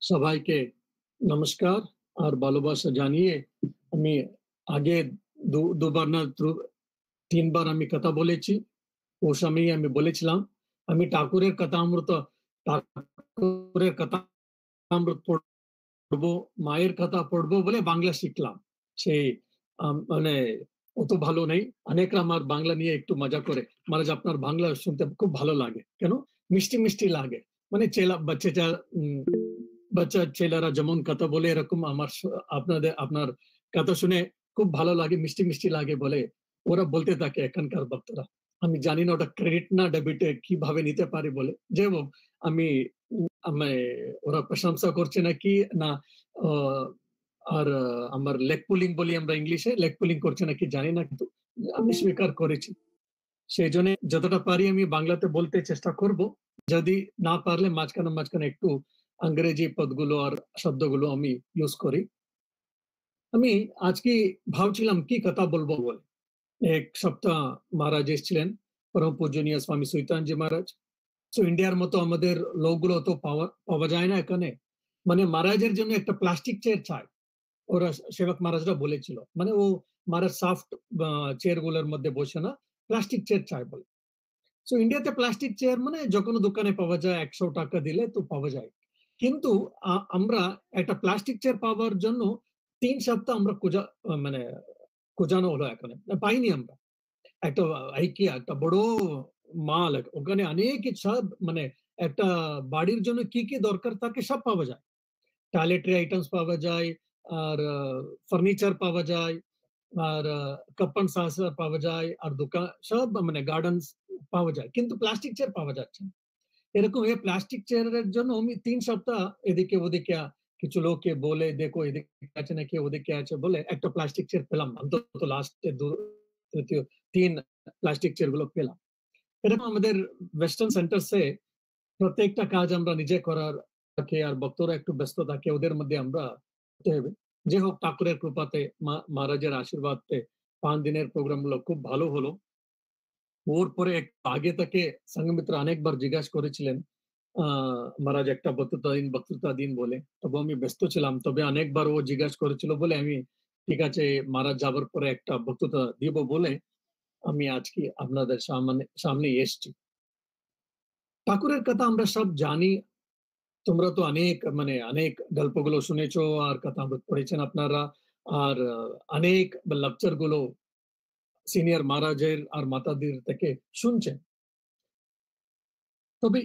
সবাইকে নমস্কার আর ভালোবাসা জানিয়ে আমি আগে দুবার না তিনবার আমি কথা বলেছি। ও সময় আমি বলেছিলাম আমি ঠাকুরের কথা অমৃত পড়বো, মায়ের কথা পড়বো বলে বাংলা শিখলাম। সেই মানে অত ভালো নেই। অনেকরা আমার বাংলা নিয়ে একটু মজা করে। মহারাজ আপনার বাংলা শুনতে খুব ভালো লাগে। কেন? মিষ্টি, মিষ্টি লাগে। মানে বাচ্চা ছেলেরা যেমন কথা বলে এরকম আপনার কথা শুনে খুব ভালো লাগে, মিষ্টি, মিষ্টি লাগে বলে ওরা বলতে থাকে এখানকার ভক্তরা। আমি জানি না ওটা ক্রেডিট না ডেবিট কিভাবে নিতে পারি বলে। যাই হোক আমি আমি ওরা প্রশংসা করছে নাকি না আ আর আমার লেগ পুলিং বলি আমরা ইংলিশে, লেগ পুলিং করছে নাকি জানি না কিন্তু আমি স্বীকার করেছি। সেজন্য যতটা পারি আমি বাংলাতে বলতে চেষ্টা করব। যদি না পারলে মাঝখানে একটু ইংরেজি পদগুলো আর শব্দগুলো আমি ইউজ করি। আমি আজকে ভাবছিলাম কি কথা বলবো বলে। এক সপ্তাহ মহারাজ এসেছিলেন, পরম পূজনীয় স্বামী সুইতানজি মহারাজ। সো ইন্ডিয়ার মতো আমাদের লোকগুলো তো পাওয়া যায় না এখানে। মানে মহারাজের জন্য একটা প্লাস্টিক চেয়ার চাই। ওরা সেবক মহারাজরা বলেছিল। মানে ও মহারাজ সফট চেয়ার গুলোর মধ্যে বসে না, প্লাস্টিক চেয়ার চাই বলে। সো ইন্ডিয়াতে প্লাস্টিক চেয়ার মানে যে কোনো দোকানে পাওয়া যায়, ৳১০০ দিলে তো পাওয়া যায়। কিন্তু আমরা একটা প্লাস্টিক চেয়ার পাওয়ার জন্য ৩ সপ্তাহ আমরা মানে খোঁজানো হলো এখানে। পাইনি আমরা। একটা IKEA একটা বড় মাল ওখানে অনেক সব মানে একটা বাড়ির জন্য কি দরকার থাকে সব পাওয়া যায়। টয়লেট্রি আইটেমস পাওয়া যায়, আর ফার্নিচার পাওয়া যায়, আর কাপ অ্যান্ড সসর পাওয়া যায়, আর সব মানে গার্ডেনস পাওয়া যায়। কিন্তু প্লাস্টিক চেয়ার পাওয়া যাচ্ছে না। এরকম এই প্লাস্টিক চেয়ারের জন্য আমি ৩ সপ্তাহ এদিকে ওদিকে কিছু লোককে বলে দেখো এদিকে আছে নাকি ওদিকে আছে বলে একটা প্লাস্টিক চেয়ার পেলাম। অন্তত লাস্ট ৩ প্লাস্টিক চেয়ার গুলো পেলাম। এরকম আমাদের ওয়েস্টার্ন সেন্টার্সে প্রত্যেকটা কাজ আমরা নিজে করার থাকে আর ভক্তরা একটু ব্যস্ত থাকে ওদের মধ্যে আমরা করতে হবে। যে হোক ঠাকুরের কৃপাতে মহারাজের আশীর্বাদে ৫ দিনের প্রোগ্রাম গুলো খুব ভালো হলো। ওর পরে আগে থেকে সংঘমিত্র অনেকবার জিজ্ঞাসা করেছিলেন মহারাজ একটা বক্তৃতা দিন বলে। তবে আমি ব্যস্ত ছিলাম। তবে অনেকবার ও জিজ্ঞাসা করেছিল বলে আমি ঠিক আছে মহারাজ যাবার পরে একটা বক্তৃতা দিব বলে আমি আজকে আপনাদের সামনে এসেছি। ঠাকুরের কথা আমরা সব জানি। তোমরা তো অনেক গল্পগুলো শুনেছো আর কথামৃত পড়েছেন আপনারা। আর অনেক লেকচার গুলো সিনিয়র মহারাজের আর মাতাদির থেকে শুনছেন। তবে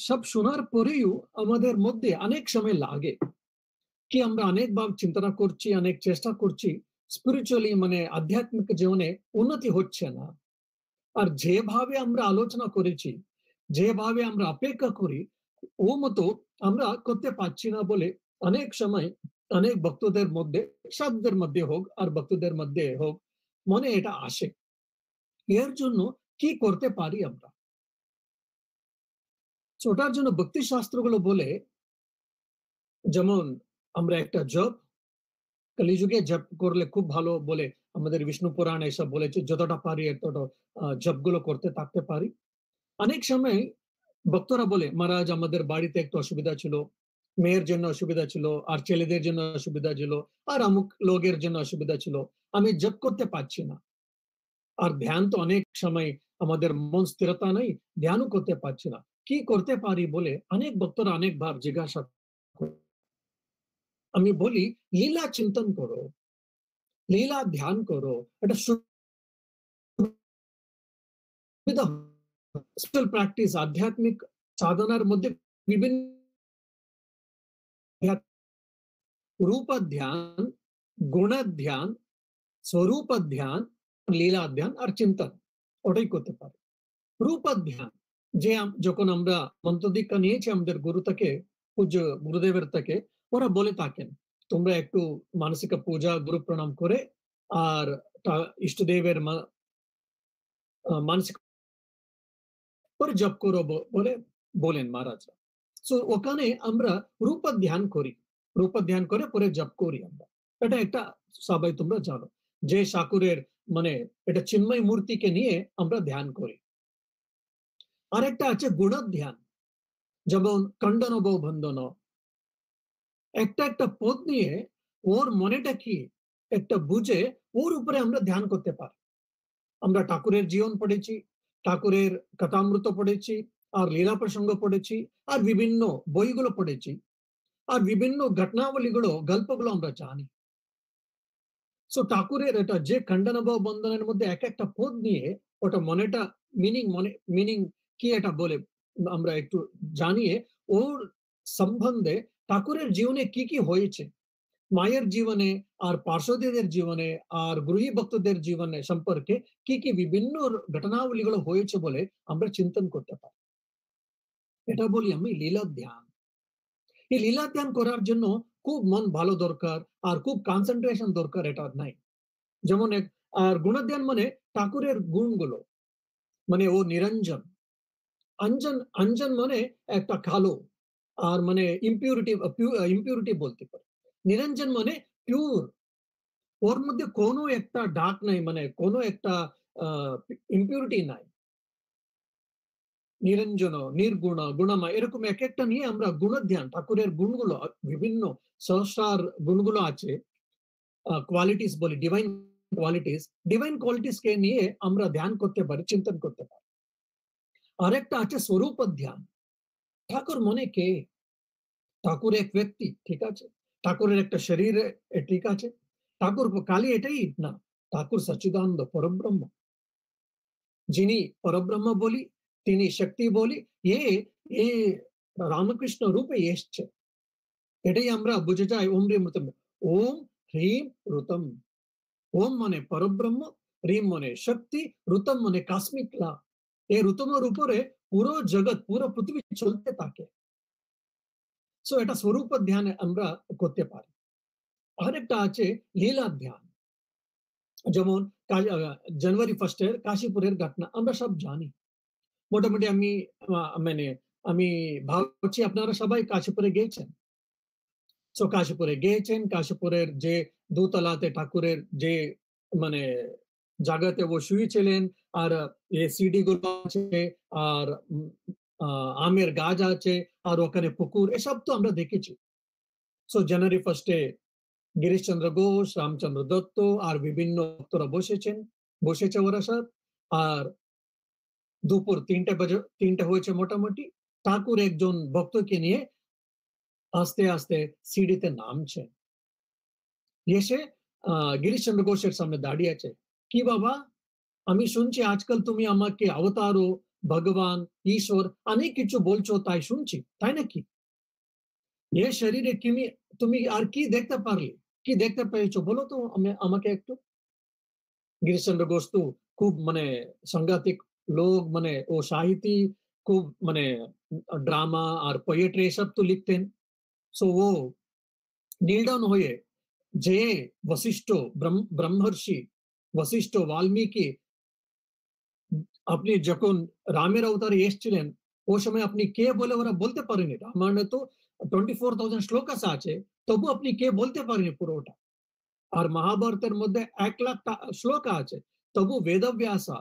সব শোনার পরেও আমাদের মধ্যে অনেক সময় লাগে কি আমরা অনেকবার চিন্তা করছি, অনেক চেষ্টা করছি, স্পিরিচুয়ালি মানে আধ্যাত্মিক জীবনে উন্নতি হচ্ছে না। আর যেভাবে আমরা আলোচনা করেছি, যেভাবে আমরা অপেক্ষা করি, ও মতো আমরা করতে পারছি না বলে অনেক সময় অনেক ভক্তদের মধ্যে, সাধুদের মধ্যে হোক আর ভক্তদের মধ্যে হোক, মনে এটা আসে। এর জন্য কি করতে পারি আমরা? ওটার জন্য ভক্তি শাস্ত্রগুলো বলে, যেমন আমরা একটা জপ কলিযুগে জপ করলে খুব ভালো বলে আমাদের বিষ্ণু পুরাণ এসব বলেছে যতটা পারি এতটা জপগুলো করতে থাকতে পারি। অনেক সময় ভক্তরা বলে মহারাজ আমাদের বাড়িতে একটু অসুবিধা ছিল, মেয়ের জন্য অসুবিধা ছিল, আর ছেলেদের জন্য অসুবিধা ছিল, আর অমুক লোকের জন্য অসুবিধা ছিল, আমি জপ করতে পারছি না। আর ধ্যান তো অনেক সময় আমাদের মন স্থিরতা নেই, ধ্যানও করতে পারছি না, কি করতে পারি বলে অনেক ভক্তরা অনেকবার জিজ্ঞাসা করে। আমি বলি লীলা চিন্তন করো, লীলা ধ্যান করো, এটা সুবিধা স্পিরিচুয়াল প্র্যাকটিস আধ্যাত্মিক সাধনার মধ্যে বিভিন্ন रूप ध्यान, गुण ধ্যান, স্বরূপ ধ্যান, লীলা ধ্যান আর চিন্তন ওটাই করতে পারে। রূপ ধ্যান যে যখন আমরা মন্ত্র দীক্ষা নিয়েছি আমাদের গুরু থেকে, পূজ্য গুরুদেবের থেকে, ওরা বলে থাকেন তোমরা একটু মানসিক পূজা গুরু প্রণাম করে আর ইষ্টদেবের মানসিক করে জপ করো বলে বলেন মহারাজরা। সো ওখানে আমরা রূপ ধ্যান করি, রূপ ধ্যান করে পরে জপ করি আমরা। এটা একটা সবাই তোমরা জানো যে ঠাকুরের মানে এটা চিন্ময় মূর্তিকে নিয়ে আমরা ধ্যান করি। আরেকটা আছে গুণ ধ্যান, যেমন খণ্ডন বন্ধন, একটা একটা পদ নিয়ে ওর মনেটা কি একটা বুঝে ওর উপরে আমরা ধ্যান করতে পারি। আমরা ঠাকুরের জীবন পড়েছি, ঠাকুরের কথামৃত পড়েছি, আর লীলা প্রসঙ্গ পড়েছি, আর বিভিন্ন বইগুলো পড়েছি, আর বিভিন্ন ঘটনাবলীগুলো গল্পগুলো আমরা জানি। সো ঠাকুরের এটা যে খণ্ডানুভব বন্ধনের মধ্যে এক একটা পদ নিয়ে ওটা মনেটা মিনিং কি এটা বলে আমরা একটু জানিয়ে ওর সম্বন্ধে ঠাকুরের জীবনে কি কি হয়েছে, মায়ের জীবনে আর পার্শ্বদের জীবনে আর গৃহী ভক্তদের জীবনে সম্পর্কে কি কি বিভিন্ন ঘটনাবলীগুলো হয়েছে বলে আমরা চিন্তন করতে পারি। এটা বলি আমি লীলা ধ্যান। এই লীলা ধ্যান করার জন্য খুব মন ভালো দরকার আর খুব কনসেন্ট্রেশন দরকার, এটা নাই। যেমন আর গুণধ্যান মানে ঠাকুরের গুণগুলো, মানে ও নিরঞ্জন, অঞ্জন অঞ্জন মানে একটা কালো, আর মানে ইম্পিউরিটি বলতে পারে। নিরঞ্জন মানে পিওর, ওর মধ্যে কোনো একটা ডাক নাই, মানে কোনো একটা ইম্পিউরিটি নাই। নিরঞ্জন, নির্গুণ, গুণময়, এরকম এক একটা নিয়ে আমরা গুণধ্যান, ঠাকুরের গুণগুলো বিভিন্ন সহস্রার গুণগুলো আছে, কোয়ালিটিস বলি, ডিভাইন কোয়ালিটিস কে নিয়ে আমরা ধ্যান করতে পারি, চিন্তন করতে পারি। আরেকটা আছে স্বরূপ ধ্যান। ঠাকুর মনে কে? ঠাকুর এক ব্যক্তি, ঠিক আছে, ঠাকুরের একটা শরীর, ঠিক আছে, ঠাকুর খালি এটাই না, ঠাকুর সচ্চিদানন্দ পরব্রহ্ম, যিনি পরব্রহ্ম বলি, তিনি শক্তি বলি, এ রামকৃষ্ণ রূপে এসছে। এটাই আমরা বুঝে যাই ওম হ্রিম ঋতম। ওম হ্রিম ঋতম। ওম মানে পরব্রহ্ম, হ্রিম মানে শক্তি, ঋতম মানে কসমিক লা। এই ঋতমের উপরে পুরো জগৎ, পুরো পৃথিবী চলতে থাকে। সো এটা স্বরূপ ধ্যান আমরা করতে পারি। আরেকটা আছে লীলা ধ্যান। যেমন জানুয়ারি 1 এর কাশীপুরের ঘটনা আমরা সব জানি। মোটামুটি মানে আমি ভাবছি আপনারা সবাই কাশীপুরে গিয়েছেন। সো কাশীপুরে গিয়েছেন, কাশীপুরের যে দোতলাতে ঠাকুরের যে মানে জায়গাতে ও শুয়েছিলেন, আর সিডি গুলো আছে, আর আমের গাছ আছে, আর ওখানে পুকুর, এসব তো আমরা দেখেছি। সো জানুয়ারি 1 এ গিরিশচন্দ্র ঘোষ, রামচন্দ্র দত্ত আর বিভিন্ন ভক্তরা বসেছে ওরা সব। আর দুপুর 3টা হয়েছে মোটামুটি, ঠাকুর একজন ভক্তকে নিয়ে আস্তে আস্তে সিঁড়িতে নামছে, এসে গিরিশচন্দ্র ঘোষের সামনে দাঁড়িয়ে আছে। কি বাবা, আমি শুনছি আজকাল তুমি আমাকে অবতারও, ভগবান, ঈশ্বর অনেক কিছু বলছো, তাই শুনছি, তাই নাকি? এ শরীরে তুমি আর কি দেখতে পারলে, কি দেখতে পেয়েছো বলো তো আমাকে একটু। গিরিশচন্দ্র ঘোষ তো খুব মানে সাংঘাতিক লোক, মানে ও সাহিত্যি, খুব মানে ড্রামা আর পোয়েট্রি এসব তো লিখতেন। সো ও নীল ডাউন হয়ে যে বশিষ্ঠ, ব্রহ্মর্ষি বশিষ্ঠ, বাল্মীকি, আপনি যখন রামের অবতারে এসেছিলেন ও সময় আপনি কে বলে ওরা বলতে পারেনি। রামায়ণে তো 24,000 শ্লোকাস আছে, তবু আপনি কে বলতে পারেনি পুরোটা। আর মহাভারতের মধ্যে 1 লাখ শ্লোক আছে, তবু বেদব্যাসা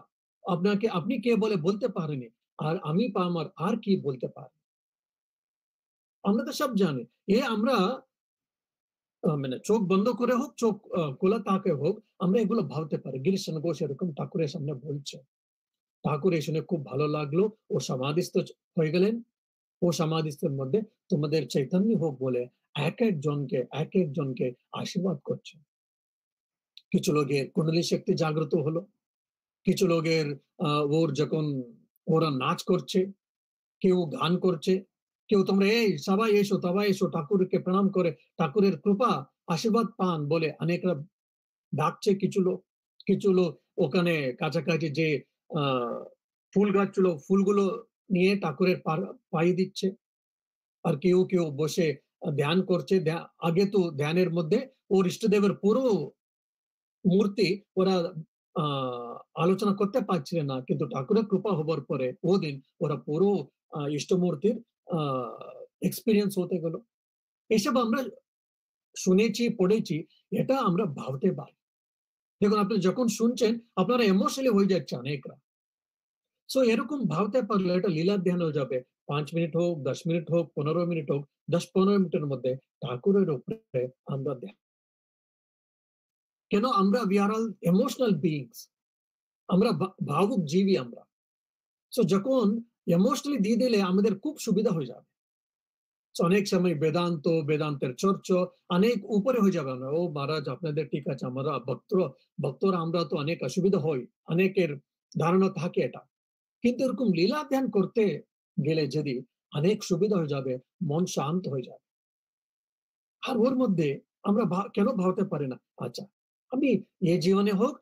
আপনি কে বলে বলতে পারেনি। আর আমি পামার আর কি বলতে পারি? আমরা তো সব জানি। আমরা মানে চোখ বন্ধ করে হোক, চোখ খোলা তাকে হোক, আমরা এগুলো ভাবতে পারি। গিরিশচন্দ্র ঘোষ এরকম ঠাকুরের সামনে বলছে। ঠাকুর এই শুনে খুব ভালো লাগলো, ও সমাধিস্থ হয়ে গেলেন। ও সমাধিস্থের মধ্যে তোমাদের চৈতন্য হোক বলে এক একজনকে আশীর্বাদ করছে। কিছু লোকের কুণ্ডলী শক্তি জাগ্রত হলো, কিছু লোকের ওর যখন ওরা নাচ করছে, কেউ গান করছে, কেউ তোমরা এই সবাই এসো, সবাই এসো, ঠাকুরকে প্রণাম করে ঠাকুরের কৃপা আশীর্বাদ পান বলে অনেকরা ডাকছে। কিছু লোক ওখানে কাছাকাছি যে ফুল গাছ ছিল, ফুলগুলো নিয়ে ঠাকুরের পায়ে দিচ্ছে। আর কেউ কেউ বসে ধ্যান করছে। আগে তো ধ্যানের মধ্যে ওর ইষ্টদেবের পুরো মূর্তি ওরা আলোচনা করতে পারছিলেন না, কিন্তু ঠাকুরের কৃপা হবার পরে ওদিন ওরা পুরো ইষ্টমূর্তির এক্সপিরিয়েন্স হতে গেল। এসব আমরা শুনেছি, পড়েছি, এটা আমরা ভাবতে পারি। দেখুন, আপনি যখন শুনছেন আপনারা ইমোশনালি হয়ে যাচ্ছে অনেকরা। সো এরকম ভাবতে পারলে এটা লীলা ধ্যান হয়ে যাবে। 5 মিনিট হোক, 10 মিনিট হোক, 15 মিনিট হোক, 10-15 মিনিটের মধ্যে ঠাকুরের উপরে আমরা কেন আমরা we are all emotional beings, আমরা ভাবুক জীবী আমরা। সো যখন ইমোশনালি দিয়ে দিলে আমাদের খুব সুবিধা হয়ে যাবে। অনেক সময় বেদান্তের চর্চা অনেক উপরে হয়ে যাবে। আমরা ও মহারাজ আপনাদের ঠিক আছে, আমরা ভক্তরা আমরা তো অনেক অসুবিধা হই, অনেকের ধারণা থাকে এটা। কিন্তু এরকম লীলা ধ্যান করতে গেলে যদি অনেক সুবিধা হয়ে যাবে, মন শান্ত হয়ে যাবে। আর ওর মধ্যে আমরা কেন ভাবতে পারি না আচ্ছা আমি এই জীবনে হোক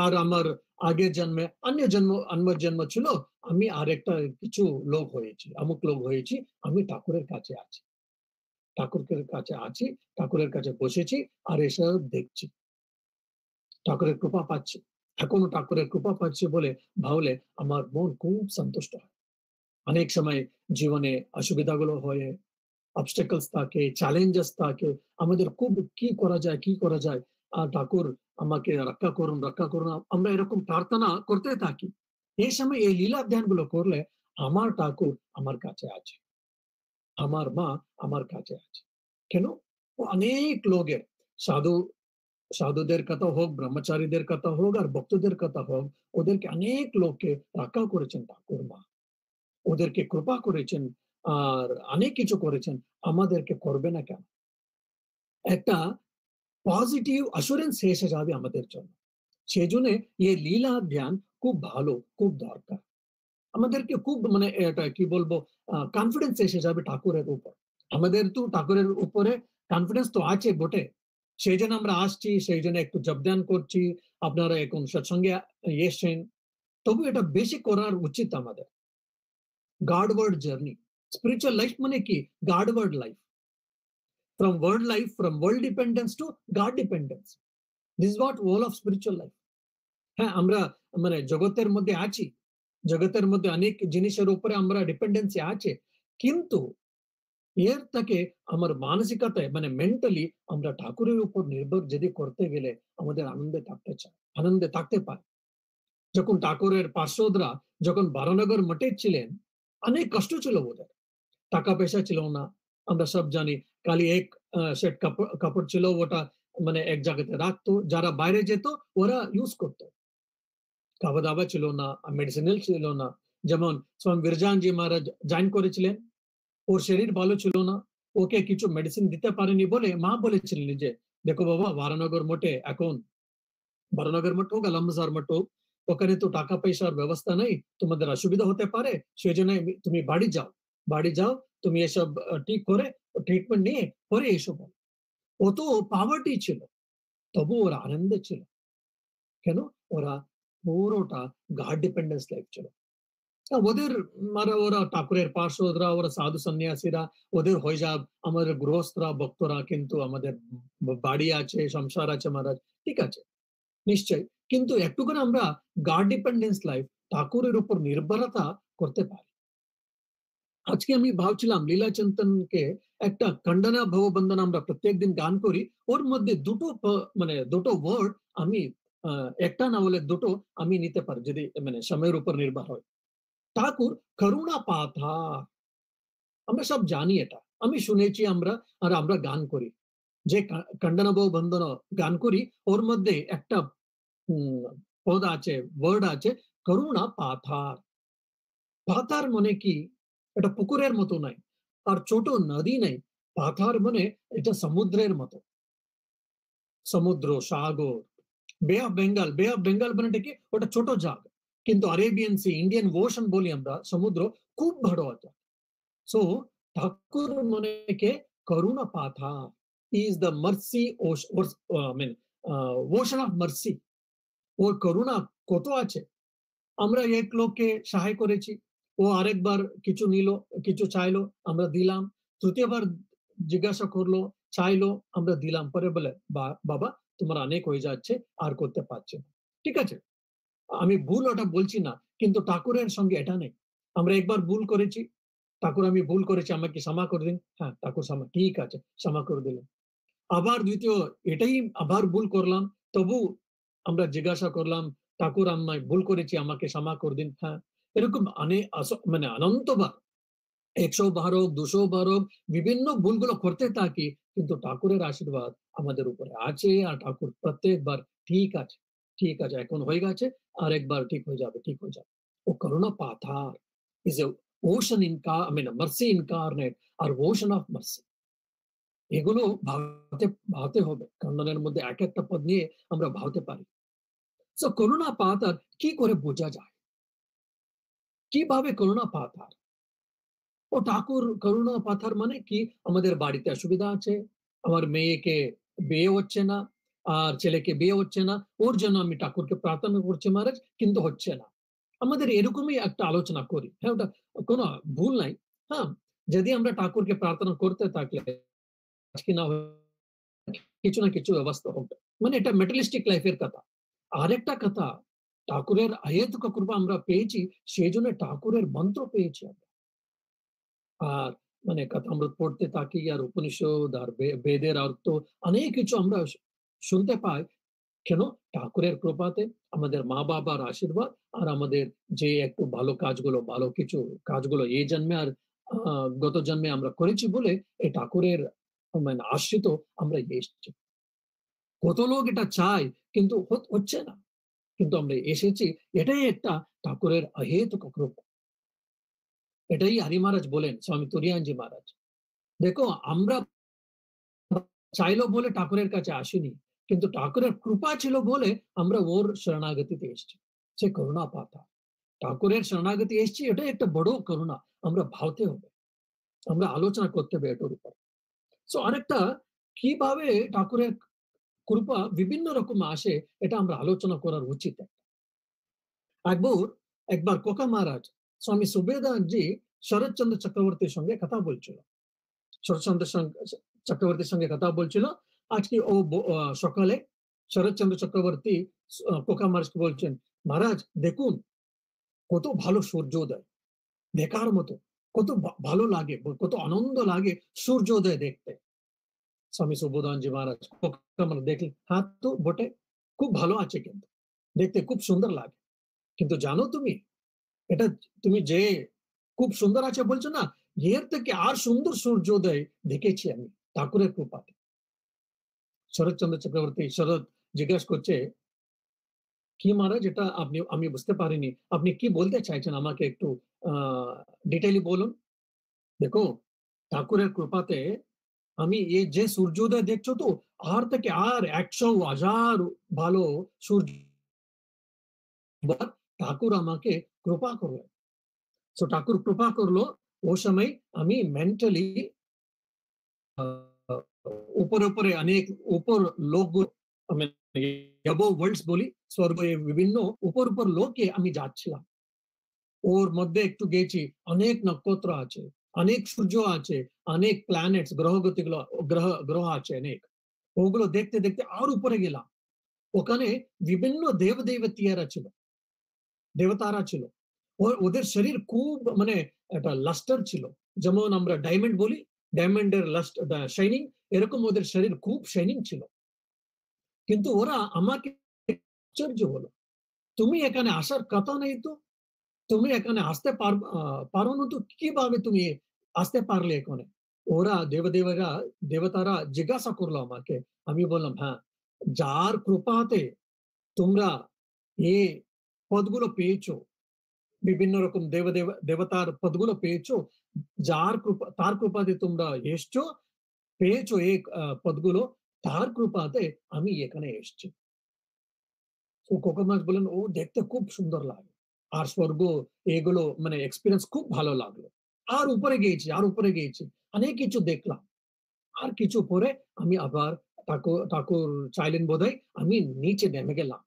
আর আমার আগের জন্মে অন্য জন্ম ছিল, আমি আরেকটা কিছু লোক হয়েছি, অমুক লোক হয়েছি, আমি ঠাকুরের কাছে আছি, ঠাকুরের কাছে বসেছি আর এসব দেখছি, ঠাকুরের কৃপা পাচ্ছি, এখনো ঠাকুরের কৃপা পাচ্ছি বলে ভাবলে আমার মন খুব সন্তুষ্ট হয়। অনেক সময় জীবনে অসুবিধাগুলো হয়ে অবস্টাকলস থাকে, চ্যালেঞ্জেস থাকে, আমাদের খুব কি করা যায়, আর ঠাকুর আমাকে রক্ষা করুন, আমরা এরকম প্রার্থনা করতে থাকি। এই সময় এই লীলা ধ্যান গুলো করলে আমার ঠাকুর আমার কাছে আছে, আমার মা আমার কাছে আছে। কেন? অনেক লোকের সাধুদের কথা হোক, ব্রহ্মচারীদের কথা হোক আর ভক্তদের কথা হোক, ওদেরকে অনেক লোককে রক্ষা করেছেন ঠাকুর মা, ওদেরকে কৃপা করেছেন আর অনেক কিছু করেছেন, আমাদেরকে করবে না কেন? একটা পজিটিভ অ্যাসুরেন্স এসে যাবে আমাদের জন্য। সেই জন্য এই লীলা ধ্যান খুব ভালো, খুব দরকার। আমাদেরকে খুব মানে এটা কি বলবো কনফিডেন্স এসে যাবে ঠাকুরের উপর। আমাদের তো ঠাকুরের উপরে কনফিডেন্স তো আছে বটে, সেই জন্য আমরা আসছি, সেই জন্য একটু জপধ্যান করছি, আপনারা এখন সৎসঙ্গে এসছেন, তবু এটা বেশি করার উচিত আমাদের। গাডওয়ার্ড জার্নি, স্পিরিচুয়াল লাইফ মানে কি? গাডওয়ার্ড life, from world dependence to God dependence. This is what all of spiritual life. হ্যাঁ, আমরা মানে জগতের মধ্যে আছি, জগতের মধ্যে অনেক জিনিসের উপরে আমরা ডিপেন্ডেন্সি আছে, কিন্তু এর থেকে আমার মানসিকতায় মানে মেন্টালি আমরা ঠাকুরের উপর নির্ভর যদি করতে গেলে আমাদের আনন্দে থাকতে পারে। যখন ঠাকুরের পার্শ্বদরা যখন বারানগর মঠে ছিলেন, অনেক কষ্ট ছিল ওদের, টাকা পয়সা ছিল না, আমরা সব জানি, খালি এক সেট কাপড় ছিল, ওটা মানে এক জায়গাতে রাখতো, যারা বাইরে যেত ওরা ইউজ করতো, খাওয়া দাওয়া ছিল না, মেডিসিনাল ছিল না। যেমন স্বামী বিরজানজি মহারাজ জয়েন করেছিলেন, ওর শরীর ভালো ছিল না, ওকে কিছু মেডিসিন দিতে পারেনি বলে মা বলেছিলেন যে দেখো বাবা, বারানগর মঠ হোক, আলমবাজার মঠ হোক, ওখানে তো টাকা পয়সার ব্যবস্থা নেই, তোমাদের অসুবিধা হতে পারে, সেই জন্য তুমি বাড়ি যাও, তুমি এসব ঠিক করে ট্রিটমেন্ট নিয়ে পরে এসব। ও তো পাভার্টি ছিল, তবু ওরা আনন্দে ছিল। কেন? ওরা পুরোটা গড ডিপেন্ডেন্স লাইফ ছিল। ওরা ঠাকুরের পার্শ্বদরা, ওরা সাধু সন্ন্যাসীরা, ওদের হয়ে যাব, আমাদের গৃহস্থরা ভক্তরা কিন্তু আমাদের বাড়ি আছে, সংসার আছে মহারাজ, ঠিক আছে নিশ্চয়, কিন্তু একটু করে আমরা গড ডিপেন্ডেন্স লাইফ, ঠাকুরের উপর নির্ভরতা করতে পারি। আজকে আমি ভাবছিলাম লীলা চিন্তনকে একটা খণ্ডনা ভববন্ধন আমরা প্রত্যেকদিন গান করি, ওর মধ্যে দুটো ওয়ার্ড আমি একটা না বলে দুটো আমি নিতে পারি যদি মানে সময়ের উপর নির্ভর হয়। ঠাকুর করুণা পাথা, আমরা সব জানি এটা, আমি শুনেছি আর আমরা গান করি, যে খণ্ডনা ভববন্ধন গান করি, ওর মধ্যে একটা পদ আছে, ওয়ার্ড আছে করুণা পাথার। পাথার মানে কি? এটা পুকুরের মতো নাই, আর ছোট নদী নাই, পাথার মানে এটা সমুদ্রের মতো, সমুদ্র সাগর। বে অফ বেঙ্গল মানে কি? ওটা ছোট জায়গা, কিন্তু আরেবিয়ান সি, ইন্ডিয়ান ওশন বলি আমরা, সমুদ্র খুব বড় আছে। সো ঠাকুর মানে কে করুণা পাথা, is the mercy ocean of mercy. ওর করুণা কত আছে। আমরা এক লোককে সাহায্য করেছি, ও আরেকবার কিছু নিল, কিছু চাইলো, আমরা দিলাম, তৃতীয়বার জিজ্ঞাসা করলো, চাইলো, আমরা দিলাম, পরে বলে বাবা তোমার অনেক হয়ে যাচ্ছে, আর করতে পারছি না। ঠিক আছে, আমি ভুল ওটা বলছি না, কিন্তু ঠাকুরের সঙ্গে এটা নেই। আমরা একবার ভুল করেছি, ঠাকুর আমি ভুল করেছি, আমাকে ক্ষমা করে দিন, হ্যাঁ ঠাকুর ঠিক আছে, ক্ষমা করে দিলেন। আবার দ্বিতীয় এটাই আবার ভুল করলাম, তবু আমরা জিজ্ঞাসা করলাম, ঠাকুর আমি ভুল করেছি, আমাকে ক্ষমা করে দিন, হ্যাঁ। এরকম মানে অনন্তবার 100 বার হোক, 200 বার হোক, বিভিন্ন ভুলগুলো করতে থাকি। কিন্তু ঠাকুরের আশীর্বাদ আমাদের উপরে আছে। আর ঠাকুর প্রত্যেকবার ঠিক আছে, ঠিক আছে, এখন হয়ে গেছে, আরেকবার ঠিক হয়ে যাবে, ঠিক হয়ে যাবে। ও করুণা পাথার is a ocean I mean mercy incarnate or ocean of mercy. এগুলো ভাবতে ভাবতে হবে। কান্ডনের মধ্যে এক একটা পদ নিয়ে আমরা ভাবতে পারি। সো করুণা পাতার কি করে বোঝা যায়? কিভাবে করুণা পাতার? ও ঠাকুর করুণা পাথার মানে কি? আমাদের বাড়িতে অসুবিধা আছে, আমার মেয়েকে বিয়ে হচ্ছে না, আর ছেলেকে বিয়ে হচ্ছে না, ওর জন্য আমি ঠাকুরকে প্রার্থনা করছি মহারাজ, কিন্তু হচ্ছে না। আমাদের এরকমই একটা আলোচনা করি। হ্যাঁ, ওটা কোনো ভুল নাই। হ্যাঁ, যদি আমরা ঠাকুরকে প্রার্থনা করতে থাকলে আজকে না হয় কিছু না কিছু ব্যবস্থা হবে। মানে এটা মেটালিস্টিক লাইফের কথা। আরেকটা কথা, ঠাকুরের অহেতুক কৃপা আমরা পেয়েছি, সেজন্য ঠাকুরের মন্ত্র পেয়েছি আমরা। আর মানে কথামৃত পড়তে থাকি, আর উপনিষদ আর বেদের অর্থ অনেক কিছু আমরা শুনতে পাই। কেন? ঠাকুরের কৃপাতে, আমাদের মা-বাবার আশীর্বাদ, আর আমাদের যে একটু ভালো কাজগুলো, ভালো কিছু কাজগুলো এই জন্মে আর গত জন্মে আমরা করেছি বলে এই ঠাকুরের মানে আশ্রিত আমরা এসেছি। কত লোক এটা চায় কিন্তু হচ্ছে না। কিন্তু আমরা এসেছি, এটাই একটা ঠাকুরের অহেতুক কৃপা। এটাই হরি মহারাজ বলেন, স্বামী তুরিয়ানজি মহারাজ। দেখো, আমরা চাইলো বলে ঠাকুরের কাছে আসিনি, কিন্তু ঠাকুরের কৃপা ছিল বলে আমরা ওর শরণাগতিতে এসেছি। সে করুণা পাতা, ঠাকুরের শরণাগতি এসেছি, এটাই একটা বড় করুণা। আমরা ভাবতে হবে, আমরা আলোচনা করতে হবে এটার উপর। সো আরেকটা, কিভাবে ঠাকুরের কৃপা বিভিন্ন রকম আসে, এটা আমরা আলোচনা করার উচিত। একবার একবার কোকা মহারাজ স্বামী সুবেদানজি শরৎচন্দ্র চক্রবর্তীর সঙ্গে কথা বলছিল। শরৎচন্দ্র চক্রবর্তীর সঙ্গে কথা বলছিল। আজকে ও সকালে শরৎচন্দ্র চক্রবর্তী কোকা মহারাজকে বলছেন, মহারাজ দেখুন কত ভালো সূর্যোদয়, দেখার মতো, কত ভালো লাগে, কত আনন্দ লাগে সূর্যোদয় দেখতে। স্বামী সুবোধানজি মহারাজ কোকা মহারাজ দেখলেন, হ্যাঁ তো বটে, খুব ভালো আছে, কিন্তু দেখতে খুব সুন্দর লাগে। কিন্তু জানো তুমি, এটা তুমি যে খুব সুন্দর আছে বলছো না, এর থেকে আর সুন্দর সূর্যোদয় দেখেছি আমি ঠাকুরের কৃপাতে। শরৎচন্দ্র চক্রবর্তী শরৎ জিজ্ঞাসা করছে, কি মহারাজ, এটা আপনি, আমি বুঝতে পারিনি, আপনি কি বলতে চাইছেন, আমাকে একটু ডিটেইলি বলুন। দেখো, ঠাকুরের কৃপাতে আমি এই যে সূর্যোদয় দেখছো তো, আর থেকে আর 100,000 ভালো সূর্য ঠাকুর আমাকে কৃপা করলেন। সো ঠাকুর কৃপা করলো, ও সময় আমি মেন্টালি উপরে উপরে অনেক উপর লোকগুলো, আমি অ্যাবভ ওয়ার্ল্ডস বলি, স্বর্গে বিভিন্ন উপর উপর লোকে আমি যাচ্ছিলাম। ওর মধ্যে একটু গেছি, অনেক নক্ষত্র আছে, অনেক সূর্য আছে, অনেক প্ল্যানেটস, গ্রহগতিগুলো, গ্রহ আছে অনেক। ওগুলো দেখতে দেখতে আর উপরে গেলাম। ওখানে বিভিন্ন দেব দেবতীরা ছিল, দেবতারা ছিল। ওদের শরীর খুব মানে একটা লাস্টার ছিল, যেমন আমরা ডায়মন্ড বলি, ডায়মন্ডের লাস্ট শাইনিং, এরকম ওদের শরীর খুব শাইনিং ছিল। কিন্তু ওরা আমাকে আশ্চর্য হলো, তুমি এখানে আসার কথা নেই তো, তুমি এখানে আসতে পারো না তো, কিভাবে তুমি আসতে পারলে এখানে? ওরা দেবতারা জিজ্ঞাসা করলো আমাকে। আমি বললাম, হ্যাঁ, যার কৃপাতে তোমরা এ পদগুলো পেয়েছো, বিভিন্ন রকম দেবতার পদগুলো পেয়েছো, যার কৃপা, তার কৃপাতে তোমরা এসছো, পেয়েছো এই পদগুলো, তার কৃপাতে আমি এখানে এসেছি। ও কোকোমাস বলেন, ও দেখতে খুব সুন্দর লাগে, আর স্বর্গ এগুলো মানে এক্সপিরিয়েন্স খুব ভালো লাগলো। আর উপরে গিয়েছি, আর উপরে গিয়েছি, অনেক কিছু দেখলাম। আর কিছু পরে আমি আবার ঠাকুর ঠাকুর চাইলেন বোধহয়, আমি নিচে নেমে গেলাম।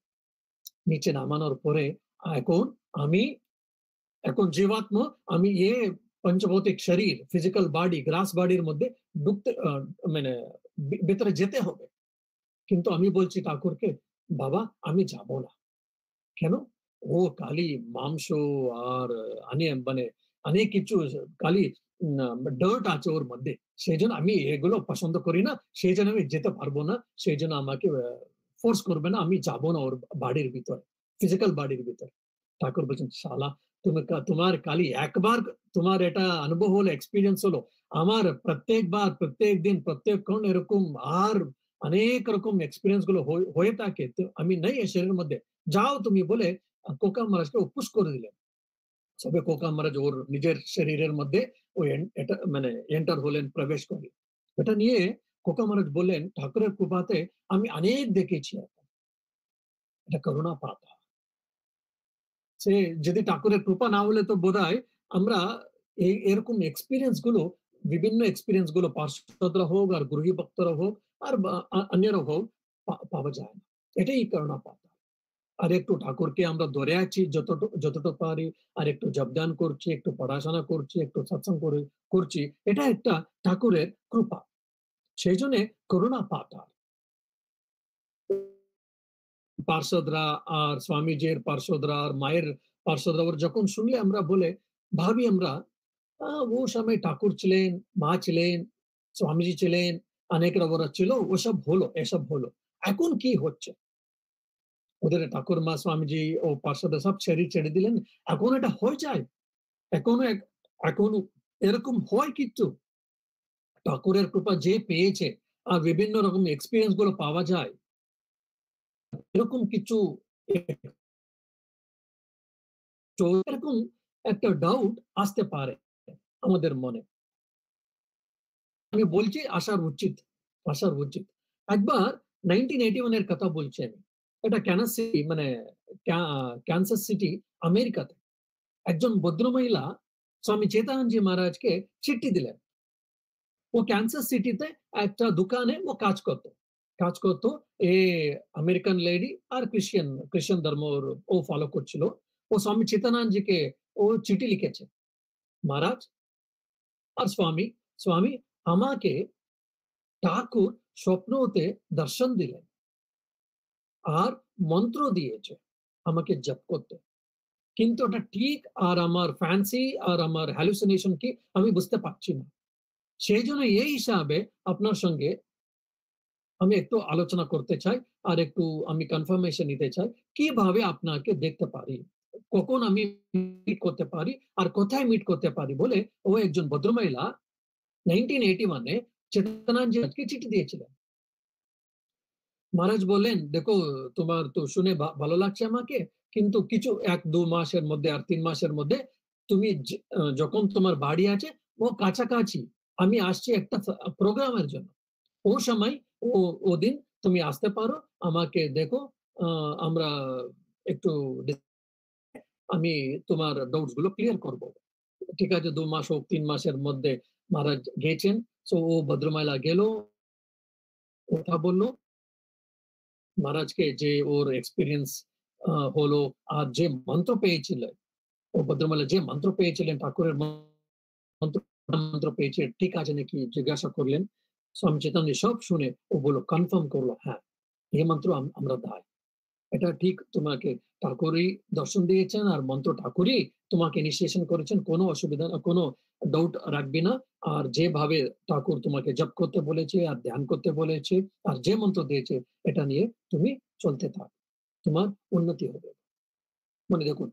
নিচে নামানোর পরে এখন আমি, এখন জীবাত্মা, আমি এ পঞ্চভৌতিক শরীর, ফিজিক্যাল বডি, গ্রাস বডির মধ্যে ঢুকতে মানে ভেতরে যেতে হবে। কিন্তু আমি বলছি ঠাকুরকে, বাবা আমি যাব না। কেন? ও খালি মাংস আর মানে অনেক কিছু খালি ডার্ট আছে ওর মধ্যে। সেজন্য আমি এগুলো পছন্দ করি না। সেজন্য আমি যেতে পারবো না। সেজন্য আমাকে ফোর্স করবে না। আমি যাব না ওর বাড়ির ভিতরে, ফিজিক্যাল বাড়ির ভিতরে। ঠাকুর বলছেন, "শালা তোমার খালি একবার তোমার এটা অনুভব হলো, এক্সপেরিয়েন্স হলো। আমার প্রত্যেকবার, প্রত্যেকদিন, প্রত্যেকক্ষণ এরকম আর অনেক রকম এক্সপেরিয়েন্স গুলো হয়ে থাকে। তো আমি নেই এই শরীরের মধ্যে। যাও তুমি" বলে কোকা মহারাজকে পুশ করে দিলেন। তবে কোকা মহারাজ ওর নিজের শরীরের মধ্যে ওই এটা মানে এন্টার হলেন, প্রবেশ করলেন। এটা নিয়ে কোকা মহারাজ বললেন, "ঠাকুরের কৃপাতে আমি অনেক দেখেছি এখন। এটা করুণা পাতা। সে যদি ঠাকুরের কৃপা না হলে তো বোধহয় আমরা এরকম এক্সপেরিয়েন্স গুলো, বিভিন্ন এক্সপেরিয়েন্স গুলো পার্শ্বদরা হোক আর গৃহী ভক্তরা হোক আর অন্যরা হোক পাওয়া যায় না। এটাই করুণা পাতা। আর একটু ঠাকুরকে আমরা ধরে আছি যতটুকু পারি, আর একটু জপদান করছি, একটু পড়াশোনা করছি, একটু সৎসঙ্গ করছি। এটা একটা ঠাকুরের কৃপা। সেই জন্য করুণা পাতার পার্ষদরা আর স্বামীজির পার্ষদরা আর মায়ের পার্ষদরা ওর যখন শুনলে আমরা বলে ভাবি আমরা ও সময় ঠাকুর ছিলেন, মা ছিলেন, স্বামীজি ছিলেন, অনেকরা ওরা ছিল, ওসব হলো, এসব হলো। এখন কি হচ্ছে? ওদের ঠাকুর মা স্বামীজি ও পার্ষদরা সব ছেড়ে দিলেন। এখন এটা হয়ে যায়। এখনো এখনো এরকম হয় কিন্তু ঠাকুরের কৃপা যে পেয়েছে আর বিভিন্ন রকম এক্সপেরিয়েন্স গুলো পাওয়া যায়। এরকম কিছু এরকম একটা ডাউট আসতে পারে আমাদের মনে। আমি বলছি আসার উচিত। একবার 1981 এর কথা বলছি আমি। এটা ক্যানসাস সিটি আমেরিকাতে। একজন ভদ্রমহিলা স্বামী চেতানন্দ মহারাজকে চিঠি দিলেন। ও ক্যানসাস সিটিতে একটা দোকানে ও কাজ করত। এ আমেরিকান লেডি আর ক্রিশ্চিয়ান ধর্ম ও ফলো করছিল। ও স্বামী চিতানন্দজিকে ও চিঠি লিখেছে। মহারাজ আর স্বামী আমাকে ঠাকুর স্বপ্নতে দর্শন দিলেন আর মন্ত্র দিয়েছে আমাকে জপ করতে। কিন্তু ওটা ঠিক আর আমার ফ্যান্সি আর আমার হ্যালুসিনেশন কি আমি বুঝতে পারছি না। সেই জন্য এই হিসাবে আপনার সঙ্গে আমি একটু আলোচনা করতে চাই আর একটু আমি কনফার্মেশন নিতে চাই কিভাবে আপনাকে দেখতে পারি, কখন আমি মিট করতে পারি আর কোথায় মিট করতে পারি বলে ও একজন ভদ্রমহিলা 1981 চেতনানন্দকে চিঠি দিয়েছিলেন। মহারাজ বললেন, দেখো তোমার তো শুনে ভালো লাগছে আমাকে, কিন্তু কিছু 1-2 মাসের মধ্যে আর 3 মাসের মধ্যে তুমি যখন তোমার বাড়ি আছে ও কাছাকাছি, আমি আসছি একটা প্রোগ্রামের জন্য। ও সময় ও ওদিন তুমি আসতে পারো, আমাকে দেখো, আমরা একটু আমি তোমার ডাউটস গুলো ক্লিয়ার করব। ঠিক আছে, 2 মাস হোক 3 মাসের মধ্যে মহারাজ গেছেন। সো ও ভদ্রমহিলা গেল, কথা বলল মহারাজকে যে ওর এক্সপেরিয়েন্স হলো আর যে মন্ত্র পেয়েছিলেন, ও ভদ্রমহিলা যে মন্ত্র পেয়েছিলেন ঠাকুরের মন্ত্র মন্ত্র পেয়েছে ঠিক আছে নাকি জিজ্ঞাসা করলেন। স্বামী চেতন্য সব শুনে ও বলল, কনফার্ম করলো, হ্যাঁ এই মন্ত্র আমরা দায়। এটা ঠিক, তোমাকে ঠাকুরই দর্শন দিয়েছেন আর মন্ত্র ঠাকুরই তোমাকে ইনিশিয়েশন করেছেন, কোনো অসুবিধা না, কোনো ডাউট রাখবি না। আর যেভাবে ঠাকুর তোমাকে জপ করতে বলেছে আর ধ্যান করতে বলেছে আর যে মন্ত্র দিয়েছে এটা নিয়ে তুমি চলতে থাক, তোমার উন্নতি হবে। মানে দেখুন,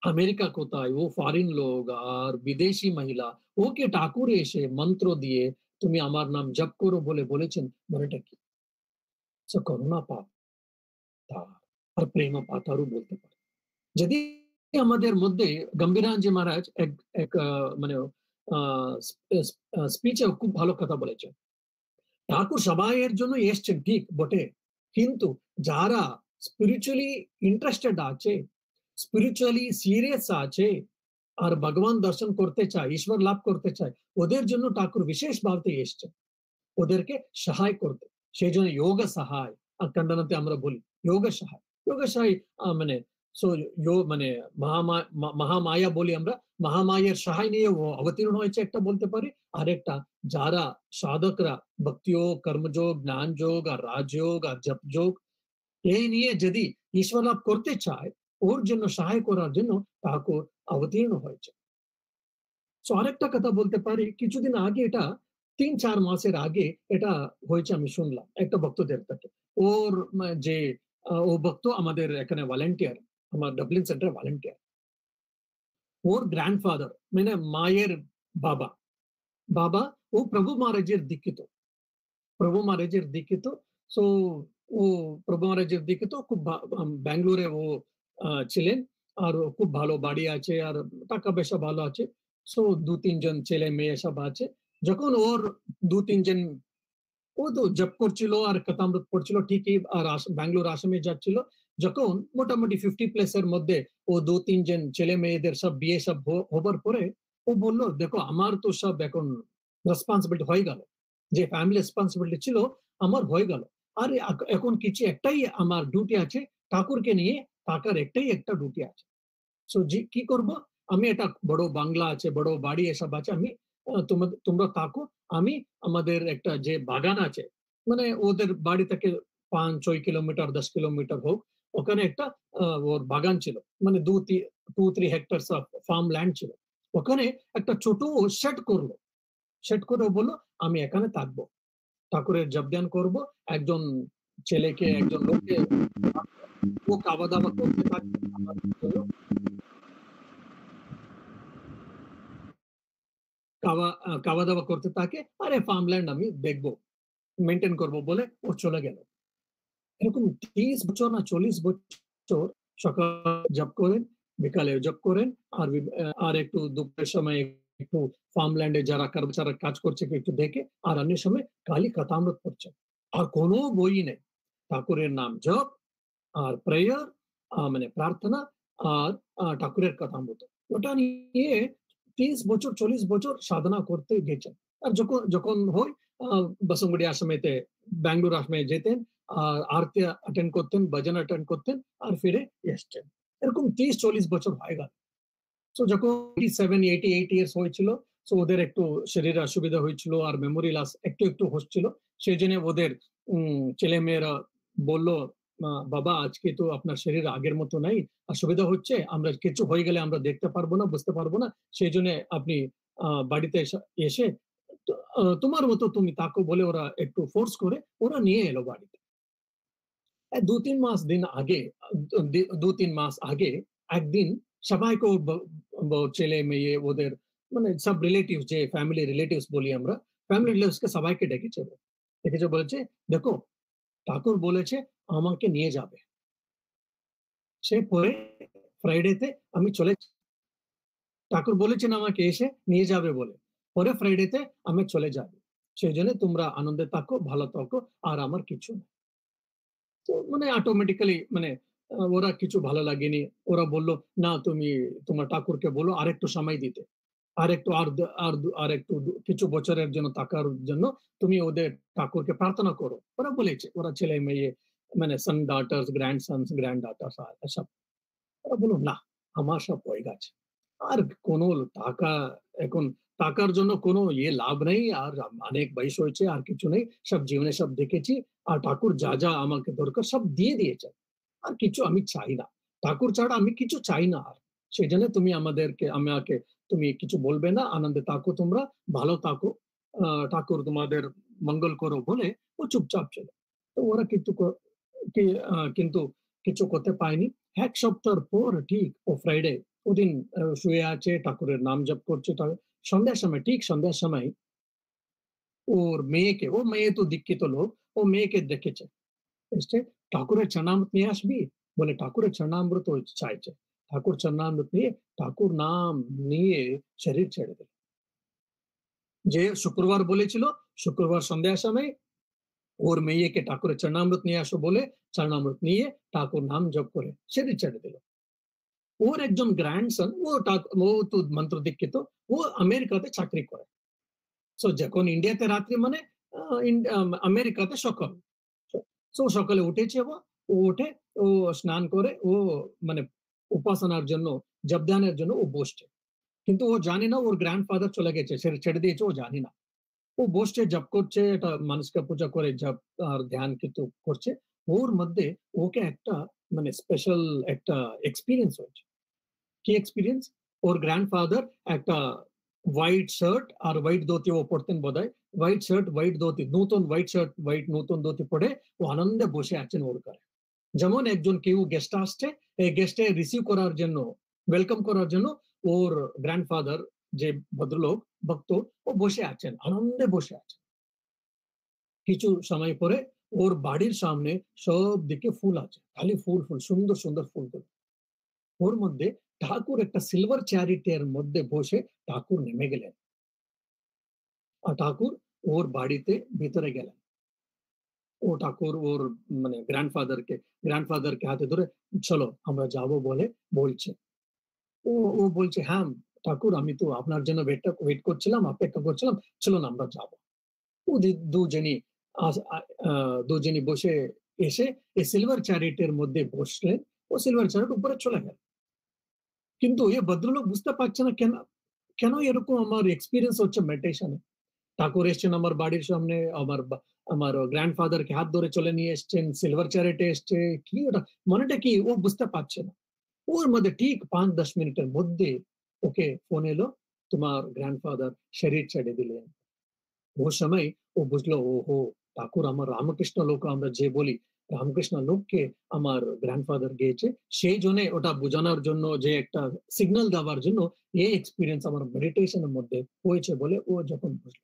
আমেরিকা কোথায়, ও ফরেন লোক আর বিদেশি মহিলা, ওকে ঠাকুর এসে মন্ত্র দিয়ে তুমি আমার নাম জপ করো বলে বলেছেন, মনেটা কি করুণা পাতার আর প্রেম পাতারও বলতে পারে। যদি আমাদের মধ্যে গম্ভীরানজি মহারাজ এক মানে স্পিচে খুব ভালো কথা বলেছেন। ঠাকুর সবাইয়ের জন্য এসছেন ঠিক বটে, কিন্তু যারা স্পিরিচুয়ালি ইন্টারেস্টেড আছে, স্পিরিচুয়ালি সিরিয়াস আছে আর ভগবান দর্শন করতে চায়, ঈশ্বর লাভ করতে চায়, ওদের জন্য ঠাকুর বিশেষ ভাবে এসছেন ওদেরকে সহায় করতে। সেই জন্য যোগ সহায় আর কন্ডনাতে আমরা বলি যোগ সহায় মানে সো মানে মহামায়া বলি আমরা, মহামায়ের সহায় নিয়ে ও অবতীর্ণ হয়েছে একটা বলতে পারি। আরেকটা যারা সাধকরা ভক্তিযোগ, কর্মযোগ, জ্ঞান যোগ আর রাজযোগ আর জপ যোগ এই নিয়ে যদি ঈশ্বর লাভ করতে চায়, ওর জন্য সহায় করার জন্য ঠাকুর অবতীর্ণ হয়েছে। সো আরেকটা কথা বলতে পারি, কিছুদিন আগে এটা ৩-৪ মাসের আগে এটা হয়েছে আমি শুনলাম একটা ভক্তদের থেকে। ওর যে ও ভক্ত আমাদের এখানে ভলান্টিয়ার, আমার ডাবলিন সেন্টার ভলান্টিয়ার। ওর গ্র্যান্ডফাদার মানে মায়ের বাবা বাবা ও প্রভু মহারাজের দীক্ষিত প্রভু মহারাজের দীক্ষিত সো ও প্রভু মহারাজের দীক্ষিত খুব ব্যাঙ্গালোরে ও ছিলেন আর খুব ভালো বাড়ি আছে আর টাকা পয়সা ভালো আছে সো 2-3 জন ছেলে মেয়ে সব আছে যখন ওর 2-3 জন ও তো জব করছিল আর কথামৃত পড়ছিল ঠিকই আর ব্যাঙ্গালোর আসামে যাচ্ছিল যখন মোটামুটি 50+ এর মধ্যে ও 2-3 জন ছেলে মেয়েদের সব বিয়ে সব হবার পরে ও বললো দেখো আমার তো সব এখন রেসপন্সিবিলিটি হয়ে গেল যে ফ্যামিলি রেসপন্সিবিলিটি ছিল আমার হয়ে গেল আর এখন কিছু একটাই আমার ডিউটি আছে ঠাকুরকে নিয়ে থাকার একটাই একটা ডিউটি আছে সো যে কি করব আমি এটা বড় বাংলা আছে বড় বাড়ি এসব আছে আমি তোমরা থাকো আমি আমাদের একটা যে বাগান আছে মানে ওদের বাড়ি থেকে 5-6 কিলোমিটার 10 কিলোমিটার হোক ওখানে একটা ওর বাগান ছিল মানে 2-3 হেক্টরস অফ ফার্ম ল্যান্ড ছিল ওখানে একটা ছোট শেড করলো শেড করে বললো আমি এখানে থাকবো ঠাকুরের জবদান করব একজন ছেলেকে একজন লোককে ও খাওয়া দাওয়া করতে থাকবে আমার জন্য খাওয়া দাওয়া করতে থাকে আরে ফার্মল্যান্ড আমি দেখবো মেনটেন করব বলে ও চলে গেল এরকম 30 বছর না 40 বছর সকাল জব করেন বিকালে জব করেন আর আর একটু দুপুরের সময় একটু ফার্মল্যান্ডে যারা কর্মচারী কাজ করছে একটু দেখে আর অন্য সময় খালি কথামৃত পড়ছে আর কোনো বই নেই ঠাকুরের নাম জপ আর প্রেয়ার মানে প্রার্থনা আর ঠাকুরের কথামৃত ওটা নিয়ে 30 বছর 40 বছর সাধনা করতে গেছেন আর যখন যখন হয় বসুঙ্গুড়ি আশ্রমেতে ব্যাঙ্গালোর আশ্রমে যেতেন আর আরতি অ্যাটেন্ড করতেন ভজন অ্যাটেন্ড করতেন আর ফিরে এসছেন এরকম 30-40 বছর হয়ে গেল সো যখন 87-88 ইয়ার্স হয়েছিল সো ওদের একটু শরীরে অসুবিধা হয়েছিল আর মেমোরি লস একটু একটু হচ্ছিল সেই জন্য ওদের ছেলে মেয়েরা বললো বাবা আজকে তো আপনার শরীর আগের মতো নাই অসুবিধা হচ্ছে আমরা কিছু হয়ে গেলে আমরা দেখতে পারবো না বুঝতে পারবো না সেই জন্য আপনি বাড়িতে এসে তোমার মতো তুমি তাকে বলে ওরা একটু ফোর্স করে ওরা নিয়ে এলো বাড়িতে 2-3 মাস আগে একদিন সবাইকে ছেলে মেয়ে ওদের মানে সব রিলেটিভ যে ফ্যামিলি রিলেটিভস বলি আমরা ফ্যামিলি রিলেটিভসকে সবাইকে ডেকেছে বলেছে দেখো ঠাকুর বলেছে আমাকে নিয়ে যাবে সে পরে ফ্রাইডেতে আমি চলে ঠাকুর বলেছেন আমাকে এসে নিয়ে যাবে বলে পরে ফ্রাইডেতে আমি চলে যাবো সেই জন্য তোমরা আনন্দে থাকো ভালো থাকো আর আমার কিছু না তো মানে অটোমেটিক্যালি মানে ওরা কিছু ভালো লাগেনি ওরা বললো না তুমি তোমার ঠাকুরকে বলো আরেকটু সময় দিতে আরেকটু কিছু বছরের জন্য থাকার জন্য তুমি ওদের ঠাকুরকে প্রার্থনা করো ওরা বলেছে ওরা ছেলে মেয়ে মানে son daughters grandsons granddaughters সব ওরা বলো না আমার সব হয়ে গেছে আর কোনো টাকা এখন টাকার জন্য কোনো লাভ নেই আর অনেক বয়স হয়েছে আর কিছু নেই সব জীবনে সব দেখেছি আর ঠাকুর যা যা আমাকে দরকার সব দিয়ে দিয়েছে আর কিছু আমি চাই না ঠাকুর ছাড়া আমি কিছু চাই না আর সেই জন্য তুমি আমাকে তুমি কিছু বলবে না আনন্দে থাকো তোমরা ভালো থাকো ঠাকুর তোমাদের মঙ্গল করো বলে ও চুপচাপ ছিল তো ওরা কিন্তু কিছু করতে পায়নি এক সপ্তাহ পর ঠিক ও ফ্রাইডে ওদিন শুয়ে আছে ঠাকুরের নাম জপ করছে সন্ধ্যার সময় ঠিক সন্ধ্যার সময় ওর মেয়েকে ও মেয়ে তো দীক্ষিত লোক ও মেয়েকে দেখেছে ঠাকুরের চরণামৃত নিয়ে আসবি বলে ঠাকুরের চরণামৃত চাইছে ঠাকুর চরণামৃত নিয়ে ঠাকুর নাম নিয়ে শরীর ছেড়ে দিল যে শুক্রবার বলেছিল শুক্রবার সন্ধ্যার সময় ওর মেয়েকে ঠাকুরের চরণামৃত নিয়ে আসো বলে চরণামৃত নিয়ে ঠাকুর নাম জপ করে শরীর ছেড়ে দিল ওর একজন গ্র্যান্ডসন ও তো মন্ত্র দীক্ষিত ও আমেরিকাতে চাকরি করে সো যখন ইন্ডিয়াতে রাত্রি মানে আমেরিকাতে সকাল সো সকালে উঠেছে ও উঠে ও স্নান করে ও মানে উপাসনার জন্য জপদানের জন্য ও বসছে কিন্তু ও জানে না ওর গ্র্যান্ডফাদার চলে গেছে সে ছেড়ে দিয়েছে ও জানি না ও বসছে জপ করছে এটা মানুষকে পূজা করে জপ আর ধ্যান কিন্তু করছে ওর মধ্যে ওকে একটা মানে স্পেশাল একটা এক্সপিরিয়েন্স হয়েছে কি এক্সপিরিয়েন্স ওর গ্র্যান্ডফাদার একটা হোয়াইট শার্ট আর হোয়াইট ধুতি ও পড়তেন বোধহয় হোয়াইট শার্ট হোয়াইট ধুতি নতুন হোয়াইট শার্ট হোয়াইট নতুন ধুতি পরে ও আনন্দে বসে আছেন ওর ঘরে যেমন একজন কেউ গেস্ট আসছে এই গেস্টে রিসিভ করার জন্য ওয়েলকাম করার জন্য ওর গ্র্যান্ডফাদার যে ভদ্রলোক ভক্ত ও বসে আছেন, আনন্দে বসে আছেন। কিছু সময় পরে ওর বাড়ির সামনে সব দিকে ফুল আছে, খালি ফুল ফুল, সুন্দর সুন্দর ফুলগুলো। ওর মধ্যে ঠাকুর একটা সিলভার চ্যারিটের মধ্যে বসে ঠাকুর নেমে গেলেন। আর ঠাকুর ওর বাড়িতে ভিতরে গেলেন। ও ঠাকুর ওর মানে গ্র্যান্ডফাদারকে হাতে ধরে চলো আমরা যাবো বলে বলছে। ও ও বলছে, হ্যাঁ ঠাকুর আমি তো আপনার জন্য ওয়েট করছিলাম, অপেক্ষা করছিলাম, চলুন আমরা যাবো। ওদের দুজনই দুজনই বসে এসে এই সিলভার চ্যারিটের মধ্যে বসলেন। ও সিলভার চ্যারিট উপরে চলে গেল। কিন্তু এ ভদ্রলোক বুঝতে পারছে না কেন কেন এরকম আমার এক্সপেরিয়েন্স হচ্ছে মেডিটেশনে। ঠাকুর এসছেন আমার বাড়ির সামনে, আমার গ্র্যান্ডফাদারকে হাত ধরে চলে নিয়ে এসছেন, সিলভার চ্যারিটে এসছে, কি ওটা মনেটা কি ও বুঝতে পারছে না। ওর মধ্যে ঠিক ৫-১০ মিনিটের মধ্যে ওকে ফোন এলো, তোমার গ্র্যান্ডফাদার শরীর ছেড়ে দিলেন। ও সময় ও বুঝলো, ওহো! ঠাকুর আমার রামকৃষ্ণ লোক আমরা যে বলি, রামকৃষ্ণ লোককে আমার গ্র্যান্ডফাদার গিয়েছে। সেই জন্যে ওটা বোঝানোর জন্য যে একটা সিগন্যাল দেওয়ার জন্য এই এক্সপেরিয়েন্স আমার মেডিটেশন এর মধ্যে হয়েছে বলে ও যখন বুঝলো।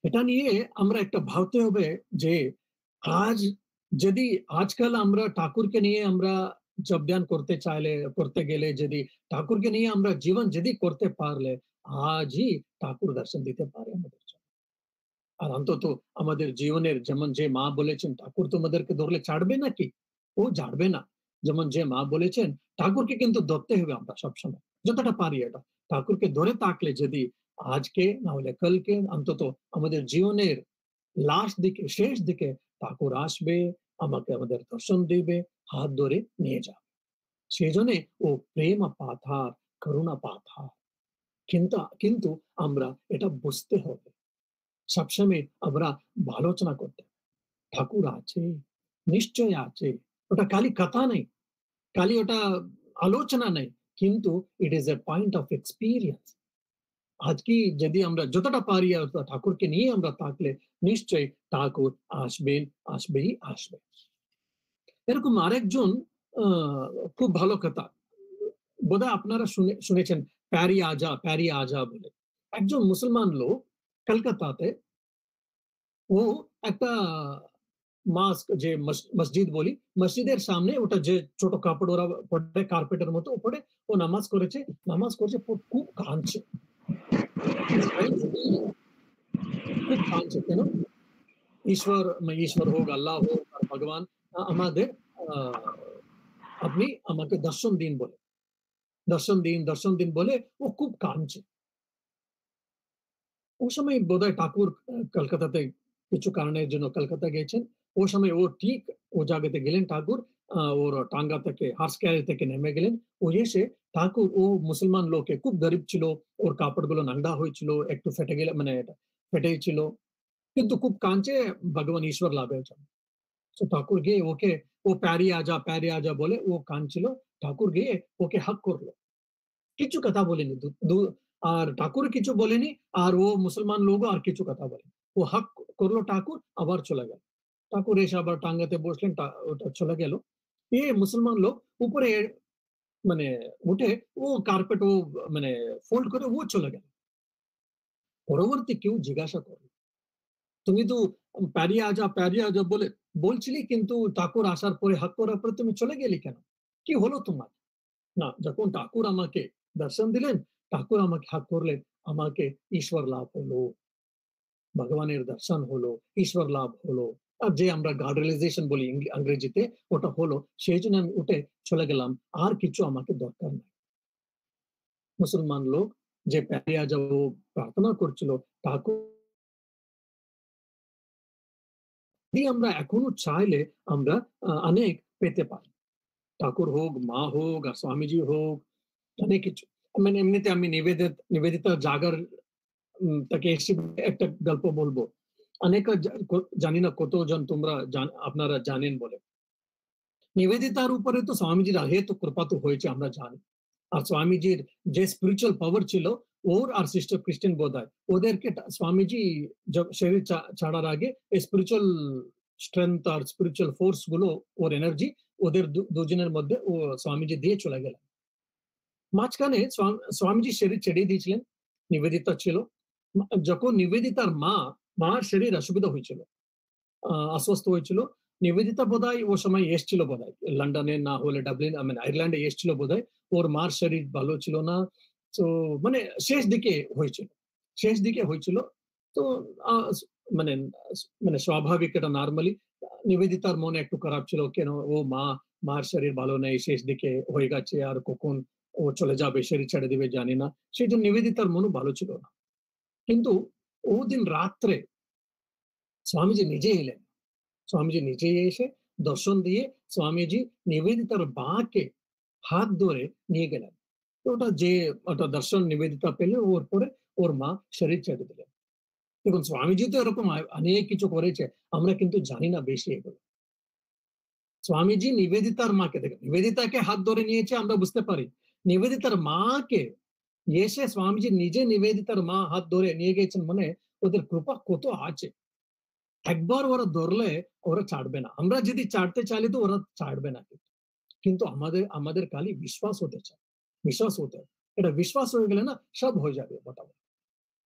এটা নিয়ে আমরা একটা ভাবতে হবে যে আজ যদি আজকাল আমরা ঠাকুরকে নিয়ে আমরা যোগদান করতে গেলে যদি ঠাকুরকে নিয়ে আমরা জীবন যদি করতে পারলে আজই ঠাকুর দর্শন দিতে পারে আমাদের। আর অন্তত আমাদের জীবনের যেমন যে মা বলেছেন ঠাকুর তোমাদেরকে ধরলে ছাড়বে নাকি? ও ছাড়বে না। যেমন যে মা বলেছেন ঠাকুরকে কিন্তু ধরতে হবে আমরা সবসময়। যতটা পারি এটা। ঠাকুরকে ধরে থাকলে যদি আজকে না হলে কালকে অন্তত আমাদের জীবনের লাস্ট দিকে শেষ দিকে ঠাকুর আসবে, আমাদের দর্শন দিবে, হাত ধরে নিয়ে যাবে। সেজন্যে ও প্রেম পাথার, করুণা পাথার। কিন্তু আমরা এটা বুঝতে হবে। সবসময় আমরা আলোচনা করতে ঠাকুর আছে, নিশ্চয় আছে। ওটা খালি কথা নেই, খালি ওটা আলোচনা নেই। কিন্তু ইট ইস এ পয়েন্ট অফ এক্সপেরিয়েন্স। আজকে যদি আমরা যতটা পারি ঠাকুরকে নিয়ে আমরা থাকলে নিশ্চয়ই ঠাকুর আসবেন, আসবেই আসবে। এরকম আরেকজন আ খুব ভালো কথা। বোধহয় আপনারা শুনেছেন প্যারি আজা বলে। একজন মুসলমান লোক কলকাতাতে ও একটা মাস্ক যে মসজিদ বলি, মসজিদের সামনে ওটা যে ছোট কাপড় ওরা পড়ে কার্পেটের মতো উপরে ও নামাজ করছে খুব কাঁদছে। খুব কাঁদছে কেন? ঈশ্বর হোক, আল্লাহ হোক আর ভগবান আমাদের আ আপনি আমাকে দর্শন দিন বলে। দর্শন দিন বলে ও খুব কাঁদছে। ওই সময় বোধহয় ঠাকুর কলকাতাতে কিছু কারণের জন্য কলকাতা গেছেন। ওই সময় ও ঠিক ও জায়গাতে গেলেন ঠাকুর। ওর টাঙ্গা থেকে হর্স ক্যারি থেকে নেমে গেলেন। ও এসে ঠাকুর ও মুসলমান লোকে খুব গরিব ছিল। ওর কাপড়গুলো নাংডা হয়েছিল, একটু ফেটে গেলে মানে ফেটেই ছিল। কিন্তু খুব কাঁদছে ভগবান ঈশ্বর লাভের জন্য। তো ঠাকুর গিয়ে ওকে ও প্যারি আজা বলে ও কাঁদছিল। ঠাকুর গিয়ে ওকে হাগ করলো। কিছু কথা বলেনি। আর ঠাকুর কিছু বলেনি, আর ও মুসলমান লোকও আর কিছু কথা বলেনি। ও হাক করলো ঠাকুর, আবার চলে গেল। ঠাকুর এসে আবার টাঙ্গাতে বসলেন, ওটা চলে গেল। মুসলমান লোক উপরে মানে উঠে ও কার্পেট মানে ফোল্ড করে ও চলে গেল। পরবর্তী কেউ জিজ্ঞাসা করলো, তুমি তো প্যারি আজা বলে বলছিলি, কিন্তু ঠাকুর আসার পরে হাক করার পরে তুমি চলে গেলি কেন? কি হলো তোমার? না, যখন ঠাকুর আমাকে দর্শন দিলেন, ঠাকুর আমাকে হাত করলেন, আমাকে ঈশ্বর লাভ হলো, ভগবানের দর্শন হলো, ঈশ্বর লাভ হলো। আর যে আমরা গড রিয়ালাইজেশন বলি ইংরেজিতে, ওটা হলো। সেই জন্য আমি উঠে চলে গেলাম। আর কিছু আমাকে দরকার নাই। মুসলমান লোক যে প্যারিয়া যাব প্রার্থনা করছিল, ঠাকুর আমরা এখনো চাইলে আমরা অনেক পেতে পারি। ঠাকুর হোক, মা হোক, আর স্বামীজি হোক, অনেক কিছু। মানে এমনিতে আমি নিবেদিতা জাগার তাকে এসে একটা গল্প বলবো। অনেক জানি না কতজন আপনারা জানেন বলে। নিবেদিতার উপরে তো স্বামীজির হেতু কৃপা তো হয়েছে আমরা জানি। আর স্বামীজির যে স্পিরিচুয়াল পাওয়ার ছিল ওর আর সিস্টার ক্রিস্টিন বোধহয় ওদেরকে স্বামীজি শরীর ছাড়ার আগে স্পিরিচুয়াল স্ট্রেংথ আর স্পিরিচুয়াল ফোর্স গুলো ওর এনার্জি ওদের দুজনের মধ্যে ও স্বামীজি দিয়ে চলে গেলেন। মাঝখানে স্বামীজি শরীর ছেড়ে দিয়েছিলেন, নিবেদিতা ছিল। যখন নিবেদিতার মার শরীর অসুবিধা হয়েছিল, অসুস্থ হয়েছিল, নিবেদিতা বোধহয় ও সময় এসছিল বোধহয় লন্ডনে, না হলে ডাবলিন, আয়ারল্যান্ডে এসছিল বোধহয়। ওর মার শরীর ভালো ছিল না। তো মানে শেষ দিকে হয়েছিল, শেষ দিকে হয়েছিল। তো মানে মানে স্বাভাবিক, এটা নরমালি নিবেদিতার মনে একটু খারাপ ছিল, কেন ও মার শরীর ভালো নেই, শেষ দিকে হয়ে গেছে, আর কখন ও চলে যাবে, শরীর ছেড়ে দিবে জানি না। সেই জন্য নিবেদিতার মনও ভালো ছিল না। কিন্তু ওদিন রাত্রে স্বামীজি নিজে এলেন। স্বামীজি নিজে এসে দর্শন দিয়ে স্বামীজি নিবেদিতার বাঁকে হাত ধরে নিয়ে গেলেন। তো ওটা দর্শন নিবেদিতা পেলে, ওর পরে ওর মা শরীর ছেড়ে দিলেন। দেখুন, স্বামীজি তো এরকম অনেক কিছু করেছে, আমরা কিন্তু জানি না বেশি এগুলো। স্বামীজি নিবেদিতার মাকে, দেখেন, নিবেদিতাকে হাত ধরে নিয়েছে আমরা বুঝতে পারি, নিবেদিতার মাকে এসে স্বামীজি নিজে নিবেদিতার মা হাত ধরে নিয়ে গেছেন, মানে ওদের কৃপা কত আছে। একবার ওরা ধরলে ওরা ছাড়বে না। আমরা যদি ছাড়তে চাইলে তো ওরা ছাড়বে না। কিন্তু আমাদের খালি বিশ্বাস হতে চায়, বিশ্বাস হতে হবে। এটা বিশ্বাস হয়ে গেলে না সব হয়ে যাবে মোটামুটি।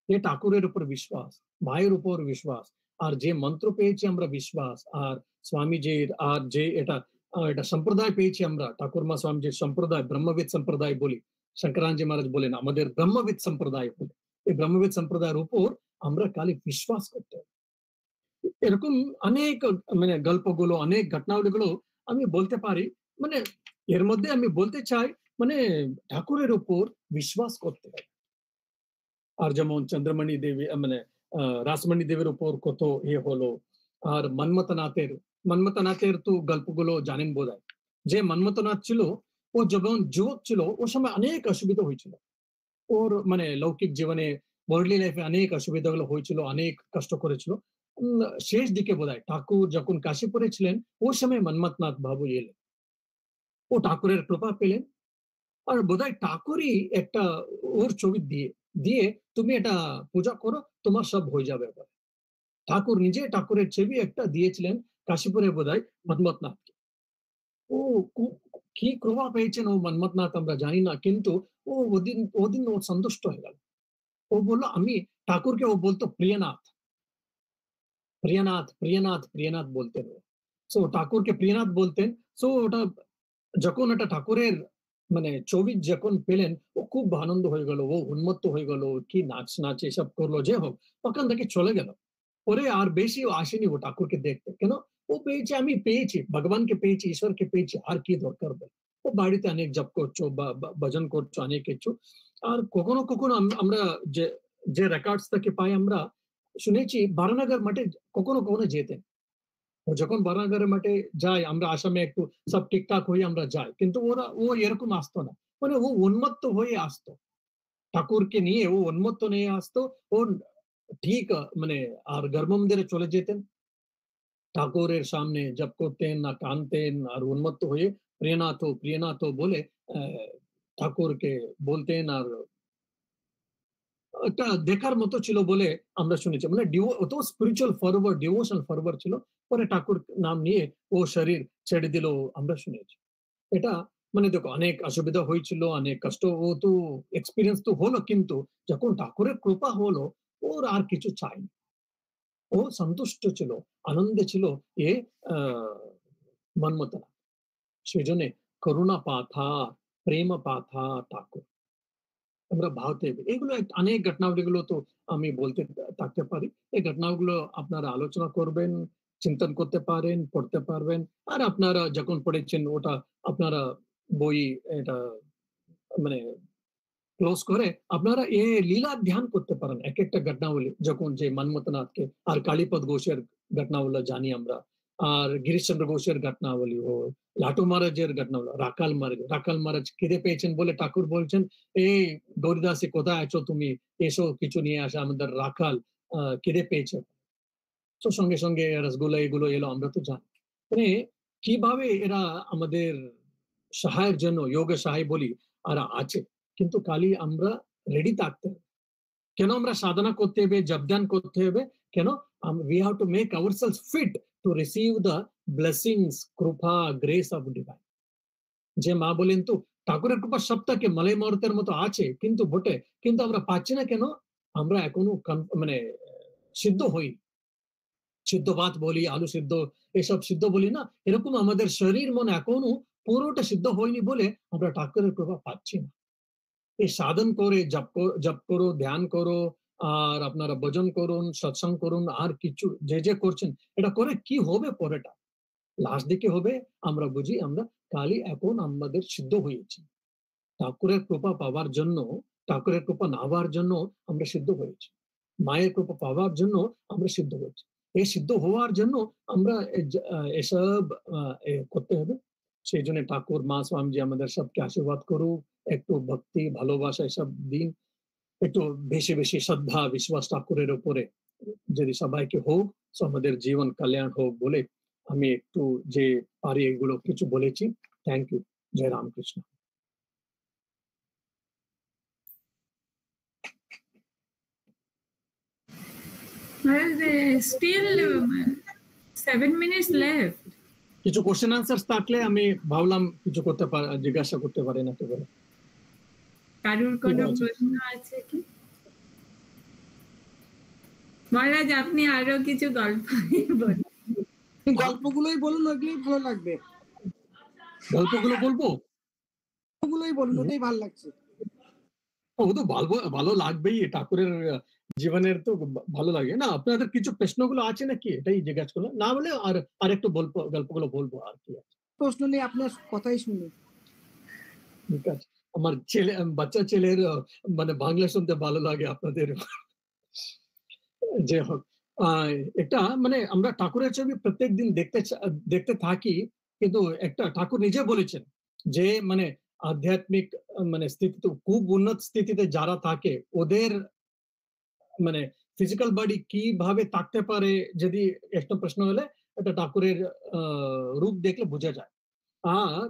এ ঠাকুরের উপর বিশ্বাস, মায়ের উপর বিশ্বাস, আর যে মন্ত্র পেয়েছি আমরা বিশ্বাস, আর স্বামীজির, আর যে এটা সম্প্রদায় পেয়েছি আমরা, ঠাকুরমা স্বামীজির সম্প্রদায়, ব্রহ্মবিদ সম্প্রদায় বলি। শঙ্করানজি মহারাজ বলেন আমাদের ব্রহ্মবিদ সম্প্রদায় বলে। এই ব্রহ্মবিদ সম্প্রদায়ের উপর আমরা খালি বিশ্বাস করতে হবে। এরকম অনেক মানে গল্পগুলো, অনেক ঘটনাগুলো আমি বলতে পারি। মানে এর মধ্যে আমি বলতে চাই, মানে ঠাকুরের উপর বিশ্বাস করতে হবে। আর যেমন চন্দ্রমণি দেবী, মানে রাসমণি দেবীর উপর কত হলো। আর মন্মথনাথের তো গল্পগুলো জানেন বোধহয়। যে মন্মথনাথ ছিল, ও যখন যুবক ছিল ও সময় অনেক অসুবিধা হয়েছিল। ওর মানে লৌকিক জীবনে, ওয়ার্ল্ডলি লাইফে অনেক অসুবিধাগুলো হয়েছিল, অনেক কষ্ট করেছিল। শেষ দিকে বোধহয় ঠাকুর যখন কাশীপুরে ছিলেন, ওই সময় মন্মথনাথ বাবু এলেন। ও ঠাকুরের কৃপা পেলেন। আর বোধহয় ঠাকুরই একটা ওর ছবি দিয়ে দিয়ে তুমি এটা পূজা করো, তোমার সব হয়ে যাবে। ঠাকুর নিজে ঠাকুরের ছবি একটা দিয়েছিলেন কাশীপুরে বোধহয় মন্মথনাথকে। ও কি কৃপা পেয়েছেন ও মন্মথনাথ আমরা জানি না, কিন্তু ও ওদিন ও সন্তুষ্ট হয়ে গেল। ও বললো আমি ঠাকুরকে, ও বলতো প্রিয়নাথ, প্রিয়নাথ, প্রিয়নাথ, প্রিয়নাথ বলতেন ও। সো ঠাকুরকে প্রিয়নাথ বলতেন। সো ওটা যখন এটা ঠাকুরের মানে ছবি যখন পেলেন, ও খুব আনন্দ হয়ে গেল, ও উন্মত্ত হয়ে গেল, কি নাচ এসব করলো, যে হোক ওখান থেকে চলে গেল। পরে আর বেশি ও আসেনি ও ঠাকুরকে দেখতে, কেন ও পেয়েছে, আমি পেয়েছি, ভগবানকে পেয়েছি, ঈশ্বরকে পেয়েছি, আর কি দরকার বল। ও বাড়িতে অনেক জপ করছো বা ভজন করছো, অনেক কিছু। আর কখনো কখনো আমরা যে যে রেকর্ডস থেকে পাই, আমরা শুনেছি বারানগর মঠে কখনো কখনো যেতেন। ও যখন বারানগরের মাঠে যায়, আমরা আসামে একটু সব ঠিকঠাক হয়ে আমরা যাই, কিন্তু ও এরকম আসতো না। মানে ও উন্মত্ত হয়ে আসতো, ঠাকুরকে নিয়ে ও উন্মত্ত নিয়ে আসতো। ও ঠিক মানে আর গর্ভ মন্দিরে চলে যেতেন, ঠাকুরের সামনে জপ করতেন না, কানতেন, আর উন্মত্ত হয়ে প্রিয়নাথ প্রিয়নাথ বলে ঠাকুরকে বলতেন। আর একটা দেখার মতো ছিল বলে আমরা শুনেছি, মানে অত স্পিরিচুয়াল ফরওয়ার্ড, ডিভোশনাল ফরওয়ার্ড ছিল। পরে ঠাকুর নাম নিয়ে ও শরীর ছেড়ে দিল, আমরা শুনেছি। এটা মানে দেখো অনেক অসুবিধা হয়েছিল, অনেক কষ্ট ও তো এক্সপিরিয়েন্স তো হলো, কিন্তু যখন ঠাকুরের কৃপা হলো, ওর আর কিছু চাইনি। ও সন্তুষ্ট ছিল, আনন্দে ছিল। এ মন্মথনাথ। সেই জন্য করুণা পাথা, প্রেম পাথা ঠাকুর, আমরা ভাবতে হবে। এগুলো অনেক ঘটনাবলীগুলো তো আমি বলতে থাকতে পারি। এই ঘটনাগুলো আপনারা আলোচনা করবেন, চিন্তন করতে পারেন, পড়তে পারবেন। আর আপনারা যখন পড়েছেন ওটা আপনারা বই এটা মানে ক্লোজ করে আপনারা এ লীলা ধ্যান করতে পারেন। এক একটা ঘটনাবলী, যখন যে মন্মথনাথকে আর কালীপদ ঘোষের ঘটনাগুলো জানি আমরা, আর গিরিশচন্দ্র ঘোষের ঘটনাবলী, ও লাটু মহারাজের ঘটনাগুলো, রাখাল মহারাজ খিদে পেয়েছেন বলে ঠাকুর বলছেন, এই গৌরীদাসী কোথায় আছো তুমি, এসো কিছু নিয়ে আসা, আমাদের রাখাল খিদে পেয়েছে। তো সঙ্গে সঙ্গে রসগোল্লা এগুলো এলো, আমরা তো জানি। মানে কিভাবে এরা আমাদের সহায়ের জন্য যোগ সহায় বলি আর আছে। কিন্তু খালি আমরা রেডি থাকতে হবে। কেন আমরা সাধনা করতে হবে, জপদান করতে হবে, কেন we have to make ourselves fit to receive the blessings, কৃপা, grace of divine। যে মা বলেন তো ঠাকুরের কৃপা সব থাকে, মালাই মারুতের মতো আছে কিন্তু বটে, কিন্তু আমরা পাচ্ছি না কেন? আমরা এখনো মানে সিদ্ধ হই। সিদ্ধ ভাত বলি, আলু সিদ্ধ, এসব সিদ্ধ বলি না? এরকম আমাদের শরীর মন এখনো পুরোটা সিদ্ধ হয়নি বলে আমরা ঠাকুরের কৃপা পাচ্ছি না। এই সাধন করে জপ করো, ধ্যান করো, আর আপনারা ভজন করুন, সৎসঙ্গ করুন, আর কিছু যে করছেন, এটা করে কি হবে পরেটা? লাস্ট দিকে হবে আমরা বুঝি আমরা কালই এখন আমাদের সিদ্ধ হয়েছি। ঠাকুরের কৃপা পাওয়ার জন্য, ঠাকুরের কৃপা না পাওয়ার জন্য আমরা সিদ্ধ হয়েছি। মায়ের কৃপা পাওয়ার জন্য আমরা সিদ্ধ হয়েছি। এই সিদ্ধ হওয়ার জন্য আমরা এসব করতে হবে। সেই জন্য ঠাকুর, মা, স্বামীজি আমাদের সবকে আশীর্বাদ করুক। একটু ভক্তি, ভালোবাসা এসব দিন। একটু বেশি, বেশি শ্রদ্ধা, বিশ্বাস ঠাকুরের উপরে যদি সবাইকে হোক, তো আমাদের জীবন কল্যাণ হোক বলে আমি একটু যে পারি এগুলো কিছু বলেছি। Thank you. জয় Ramakrishna. Well, there's still 7 minutes left. কিছু কোশ্চেন আনসার থাকলে আমি ভাবলাম কিছু জিজ্ঞাসা করতে পারি না তো বলে। কারুর কোনো প্রশ্ন আছে কি? মহারাজ, আপনি আরো কিছু গল্প বলুন। গল্পগুলোই বলুন, ওইগুলোই ভালো লাগবে। গল্পগুলো বলবো? গল্পগুলোই বলুন, ওটাই ভালো লাগছে। ও তো ভালো লাগবেই, ঠাকুরের জীবনের তো ভালো লাগে না। আপনাদের কিছু প্রশ্নগুলো আছে নাকি, এটাই জিজ্ঞাসা করলাম। না বলে আর একটু গল্পগুলো বলবো, আর কি আছে। প্রশ্ন নেই, আপনার কথাই শুনি। ঠিক আছে। আমার ছেলে, বাচ্চা ছেলের মানে বাংলা শুনতে ভালো লাগে আপনাদের। যে হোক, এটা মানে আমরা ঠাকুরের ছবি প্রত্যেকদিন দেখতে থাকি, কিন্তু একটা ঠাকুর নিজে বলেছেন যে মানে আধ্যাত্মিক মানে স্থিতিতে, খুব উন্নত স্থিতিতে যারা থাকে ওদের মানে ফিজিক্যাল বডি কিভাবে থাকতে পারে, যদি একটা প্রশ্ন হলে এটা ঠাকুরের রূপ দেখলে বোঝা যায়। আর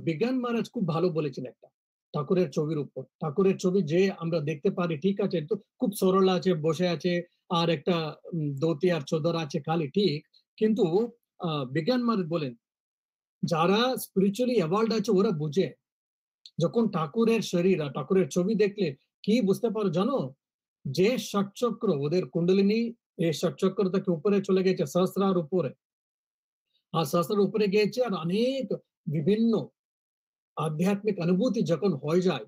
বিজ্ঞান মহারাজ খুব ভালো বলেছেন একটা ঠাকুরের ছবির উপর। ঠাকুরের ছবি যে আমরা দেখতে পারি, ঠিক আছে, তো খুব সরল আছে, বসে আছে, আর একটা ধোতি আর চোদর আছে খালি, ঠিক, কিন্তু বিজ্ঞান মহারাজ বলেন যারা স্পিরিচুয়ালি অ্যাভাল্ড আছে ওরা বুঝে, যখন ঠাকুরের শরীর আর ঠাকুরের ছবি দেখলে কি বুঝতে পারো জানো? যে ষটচক্র ওদের কুণ্ডলিনী, এই ষটচক্র থেকে উপরে চলে গেছে সহস্রার উপরে, আর সহস্রার উপরে গিয়েছে, আর অনেক বিভিন্ন আধ্যাত্মিক অনুভূতি যখন হয়ে যায়,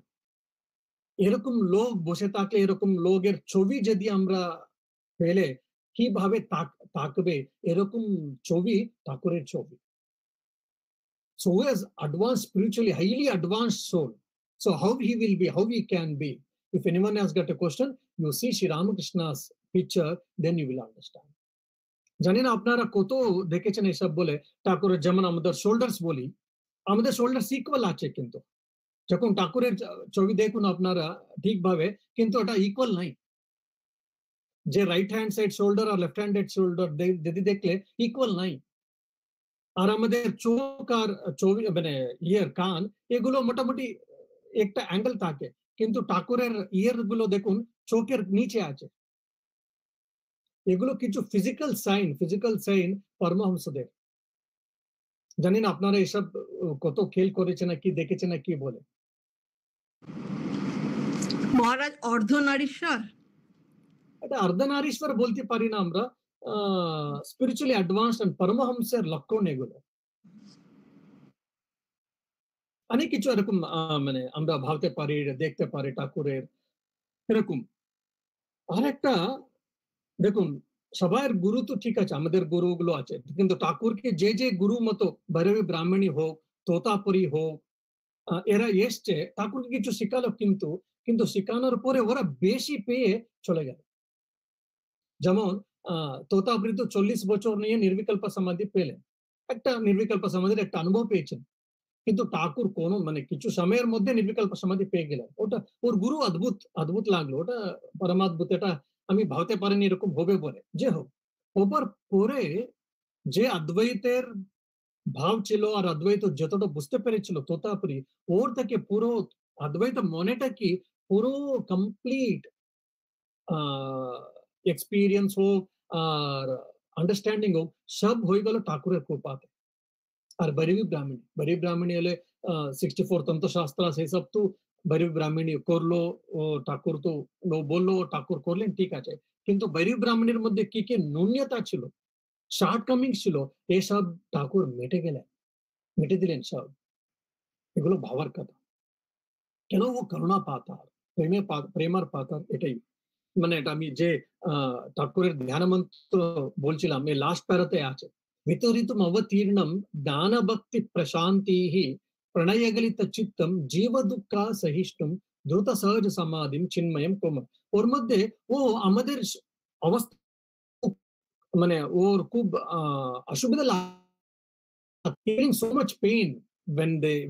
এরকম লোক বসে থাকলে, এরকম লোকের ছবি যদি আমরা পেলে কিভাবে থাকবে, এরকম ছবি ঠাকুরের ছবি। So who has advanced spiritually, highly advanced soul, so how he will be, how he can be? If anyone has got a question, you see Sri Ramakrishna's picture, then you will understand. জানি না আপনারা কত দেখেছেন এসব বলে, ঠাকুরের যেমন আমাদের শোল্ডার্স বলি, আমাদের শোল্ডার্স ইকুয়াল আছে, কিন্তু যখন ঠাকুরের ছবি দেখুন আপনারা ঠিকভাবে, কিন্তু ওটা ইকুয়াল নাই। যে রাইট হ্যান্ড সাইড শোল্ডার আর লেফট হ্যান্ড শোল্ডার যদি দেখলে ইকুয়াল নাই। আর আমাদের চোখ আর ছবি মানে ইয়ার কান, এগুলো মোটামুটি একটা অ্যাঙ্গেল থাকে, কিন্তু ঠাকুরের ইয়ার গুলো দেখুন চোখের নিচে আছে। এগুলো কিছু ফিজিক্যাল সাইন পরমহংসদের। জানি না আপনারা এসব কত খেল করেছে না কি দেখেছে না কি বলে। মহারাজ অর্ধনারীশ্বর, এটা অর্ধনারীশ্বর বলতে পারি না আমরা, স্পিরিচুয়ালি অ্যাডভান্সড এন্ড পরমহংসের লক্ষণ এগুলো। অনেক কিছু এরকম মানে আমরা ভাবতে পারি, দেখতে পারি ঠাকুরের এরকম। আর একটা দেখুন, সবার গুরু তো ঠিক আছে, আমাদের গুরুগুলো আছে, কিন্তু ঠাকুরকে যে গুরু মতো ভৈরবী ব্রাহ্মণী হোক, তোতাপুরি হোক, এরা এসছে ঠাকুরকে কিছু শিখালো, কিন্তু শিখানোর পরে ওরা বেশি পেয়ে চলে গেল। যেমন তোতাপুরি তো 40 বছর নিয়ে নির্বিকল্প সমাধি পেলেন, একটা নির্বিকল্প সমাধির একটা অনুভব পেয়েছেন, কিন্তু ঠাকুর কোনো মানে কিছু সময়ের মধ্যে নির্বিকল্প সমাধি পেয়ে গেলেন। ওটা ওর গুরু অদ্ভুত লাগলো, ওটা পরমাদ্ভুত, এটা আমি ভাবতে পারিনি এরকম হবে বলে। যে হোক, ওপর পরে যে অদ্বৈতের ভাব ছিল আর অদ্বৈত যতটা বুঝতে পেরেছিল তোতাপুরি, ওর থেকে পুরো অদ্বৈত মনেটা কি পুরো কমপ্লিট এক্সপিরিয়েন্স হোক আর আন্ডারস্ট্যান্ডিং হোক, সব হয়ে গেল ঠাকুরের কৃপাতে। আর বৈরবী ব্রাহ্মণী হলে 64 তন্ত্রশাস্ত্র সেই সব তো বৈরবী ব্রাহ্মণী করলো, ও ঠাকুর তো ও বললো, ঠাকুর করলেন, ঠিক আছে। কিন্তু বৈরবী ব্রাহ্মণীর মধ্যে কি কি ন্যূনতা ছিল, শর্ট কামিং ছিল, এসব ঠাকুর মিটে দিলেন সব। এগুলো ভাবার কথা। কেন ও করুণা পাতার, প্রেমার পাতার, এটাই। মানে এটা আমি যে ঠাকুরের ধ্যান মন্ত্র বলছিলাম, এই লাস্ট প্যারাতে আছে, বিতরিতম অবতীর্ণম দান ভক্তি প্রশান্তি প্রণয়গলিত চিত্তম জীব দুঃখ সহিষ্ণুম দ্রুত সহজ সমাধিম চিন্ময়ম কোমল। ওর মধ্যে ও আমাদের অবস্থা, মানে ওর খুব অসুবিধা feeling so much pain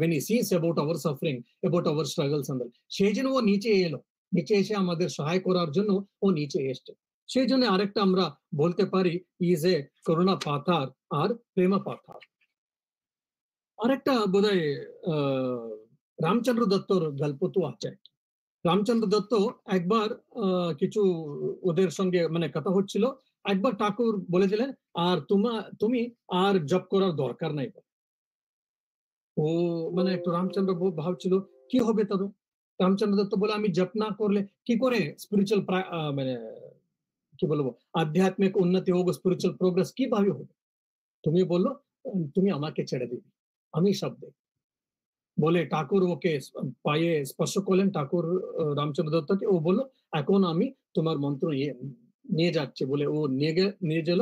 when he sees about our suffering, about our struggles and all. সেই জন্য ও নিচে এলো, নিচে এসে আমাদের সহায় করার জন্য ও নিচে এসছে। সেই জন্য আরেকটা আমরা বলতে পারি ইজ এ করুণা পাথার আর প্রেমা পাথার। আরেকটা বোধহয় রামচন্দ্র দত্তর গল্প তো আছে। রামচন্দ্র দত্ত একবার কিছু ওদের সঙ্গে মানে কথা হচ্ছিল, একবার ঠাকুর বলে দিলেন আর তুমি আর জপ করার দরকার নাই। ও মানে একটু রামচন্দ্র ভাবছিল কি হবে তবে। রামচন্দ্র দত্ত বলে আমি জপ না করলে কি করে স্পিরিচুয়াল মানে কি বলবো আধ্যাত্মিক উন্নতি হোক, স্পিরিচুয়াল প্রোগ্রেস কিভাবে হবে। তুমি বললো তুমি আমাকে ছেড়ে দিবি, আমি সব দেব বলে ঠাকুর ওকে পায়ে স্পর্শ করলেন, ঠাকুর রামচন্দ্র দত্তকে। ও বললো এখন আমি তোমার মন্ত্র নিয়ে যাচ্ছে বলে ও নিয়ে গেল।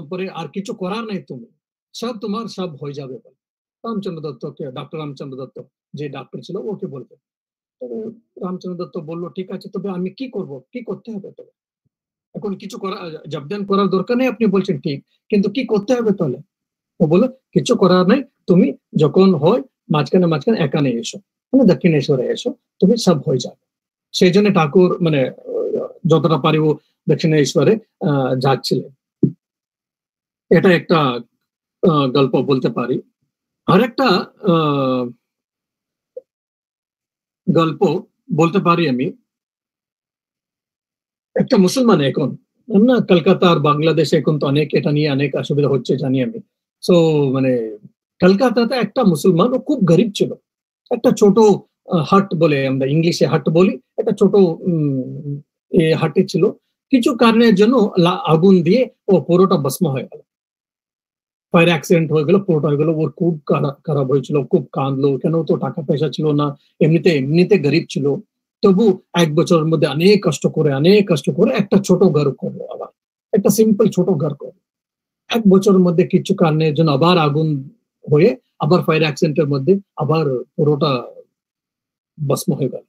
পরে আর কিছু করার নাই, তুমি সব তোমার সব হয়ে যাবে বলে রামচন্দ্র দত্তকে, ডক্টর রামচন্দ্র দত্ত যে ডাক্তার ছিল ওকে বলবে। তবে রামচন্দ্র দত্ত বললো ঠিক আছে, তবে আমি কি করব, কি করতে হবে তবে? এখন কিছু করা জবদান করার দরকার নেই, আপনি বলছেন ঠিক, কিন্তু কি করতে হবে তাহলে? ও বললো কিছু করার নাই, তুমি যখন হয় মাঝখানে এখানে এসো, মানে দক্ষিণেশ্বরে এসো, তুমি সব হয়ে যাবে। সেই জন্য ঠাকুর মানে যতটা পারি ও দক্ষিণেশ্বরে যাচ্ছিলেন। এটা একটা গল্প বলতে পারি। আর একটা গল্প বলতে পারি আমি। একটা মুসলমান এখন না কলকাতা আর বাংলাদেশে এখন তো অনেক এটা নিয়ে অনেক অসুবিধা হচ্ছে জানি আমি। সো মানে কলকাতাতে একটা মুসলমান, ও খুব গরিব ছিল, একটা ছোট হাট বলে আমরা ইংলিশে হাট বলি, একটা ছোট হাটে ছিল। কিছু কারণের জন্য আগুন দিয়ে ও পুরোটা ভস্ম হয়ে গেল, ফায়ার অ্যাক্সিডেন্ট হয়ে গেল, পুরোটা হয়ে গেল। ওর খুব খারাপ হয়েছিল, খুব কাঁদলো, কেন তো টাকা পয়সা ছিল না, এমনিতে গরিব ছিল। তবু 1 বছরের মধ্যে অনেক কষ্ট করে একটা ছোট ঘর করলো, আবার একটা সিম্পল ছোট ঘর করলো। 1 বছরের মধ্যে কিছু কারণের জন্য আবার আগুন হয়ে আবার ফায়ার অ্যাক্সিডেন্টের মধ্যে আবার পুরোটা ভস্ম হয়ে গেল।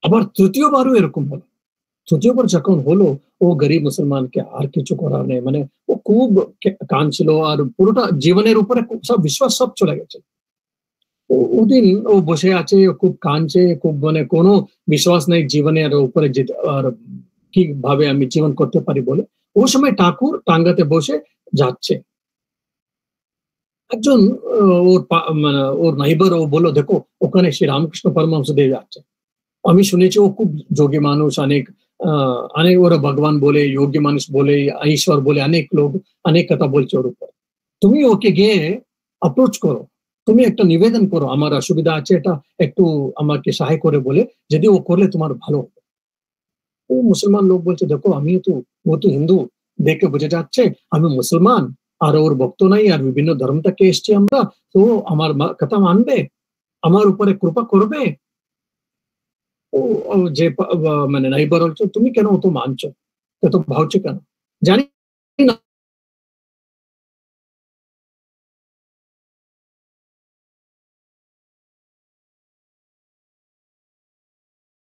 আবার তৃতীয়বারও এরকম হলো। তৃতীয়বার যখন হলো, ও গরিব মুসলমানকে আর কিছু করার নেই, মানে ও খুব কাঁদছিল আর পুরোটা জীবনের উপরে সব বিশ্বাস সব চলে গেছে। ওদিন ও বসে আছে, খুব কাঁদছে, খুব মানে কোনো বিশ্বাস নেই জীবনের উপরে যেতে আর কিভাবে আমি জীবন করতে পারি বলে। ওই সময় ঠাকুর টাঙ্গাতে বসে যাচ্ছে, একজন ওর নাইবার ও বললো দেখো ওখানে শ্রী রামকৃষ্ণ পরমহংস দেব যাচ্ছে। আমি শুনেছি ও খুব যোগী মানুষ, অনেক ওরা ভগবান বলে, যোগী মানুষ বলে, ঈশ্বর বলে, অনেক লোক অনেক কথা বলছে ওর উপর। তুমি ওকে গিয়ে অ্যাপ্রোচ করো, তুমি একটা নিবেদন করো, আমার অসুবিধা আছে, এটা একটু আমাকে সাহায্য করে বলে, যদি ও করলে তোমার ভালো হবে। ও মুসলমান লোক বলছে দেখো ও তো হিন্দু, দেখে বোঝা যাচ্ছে আমি মুসলমান, আর ওর ভক্ত নাই, আর বিভিন্ন ধর্ম থেকে এসছি আমরা, তো আমার কথা মানবে, আমার উপরে কৃপা করবে। ও যে মানে নাইবার বলছো তুমি কেন তো মানছো, তো ভাবছো কেন জানি না।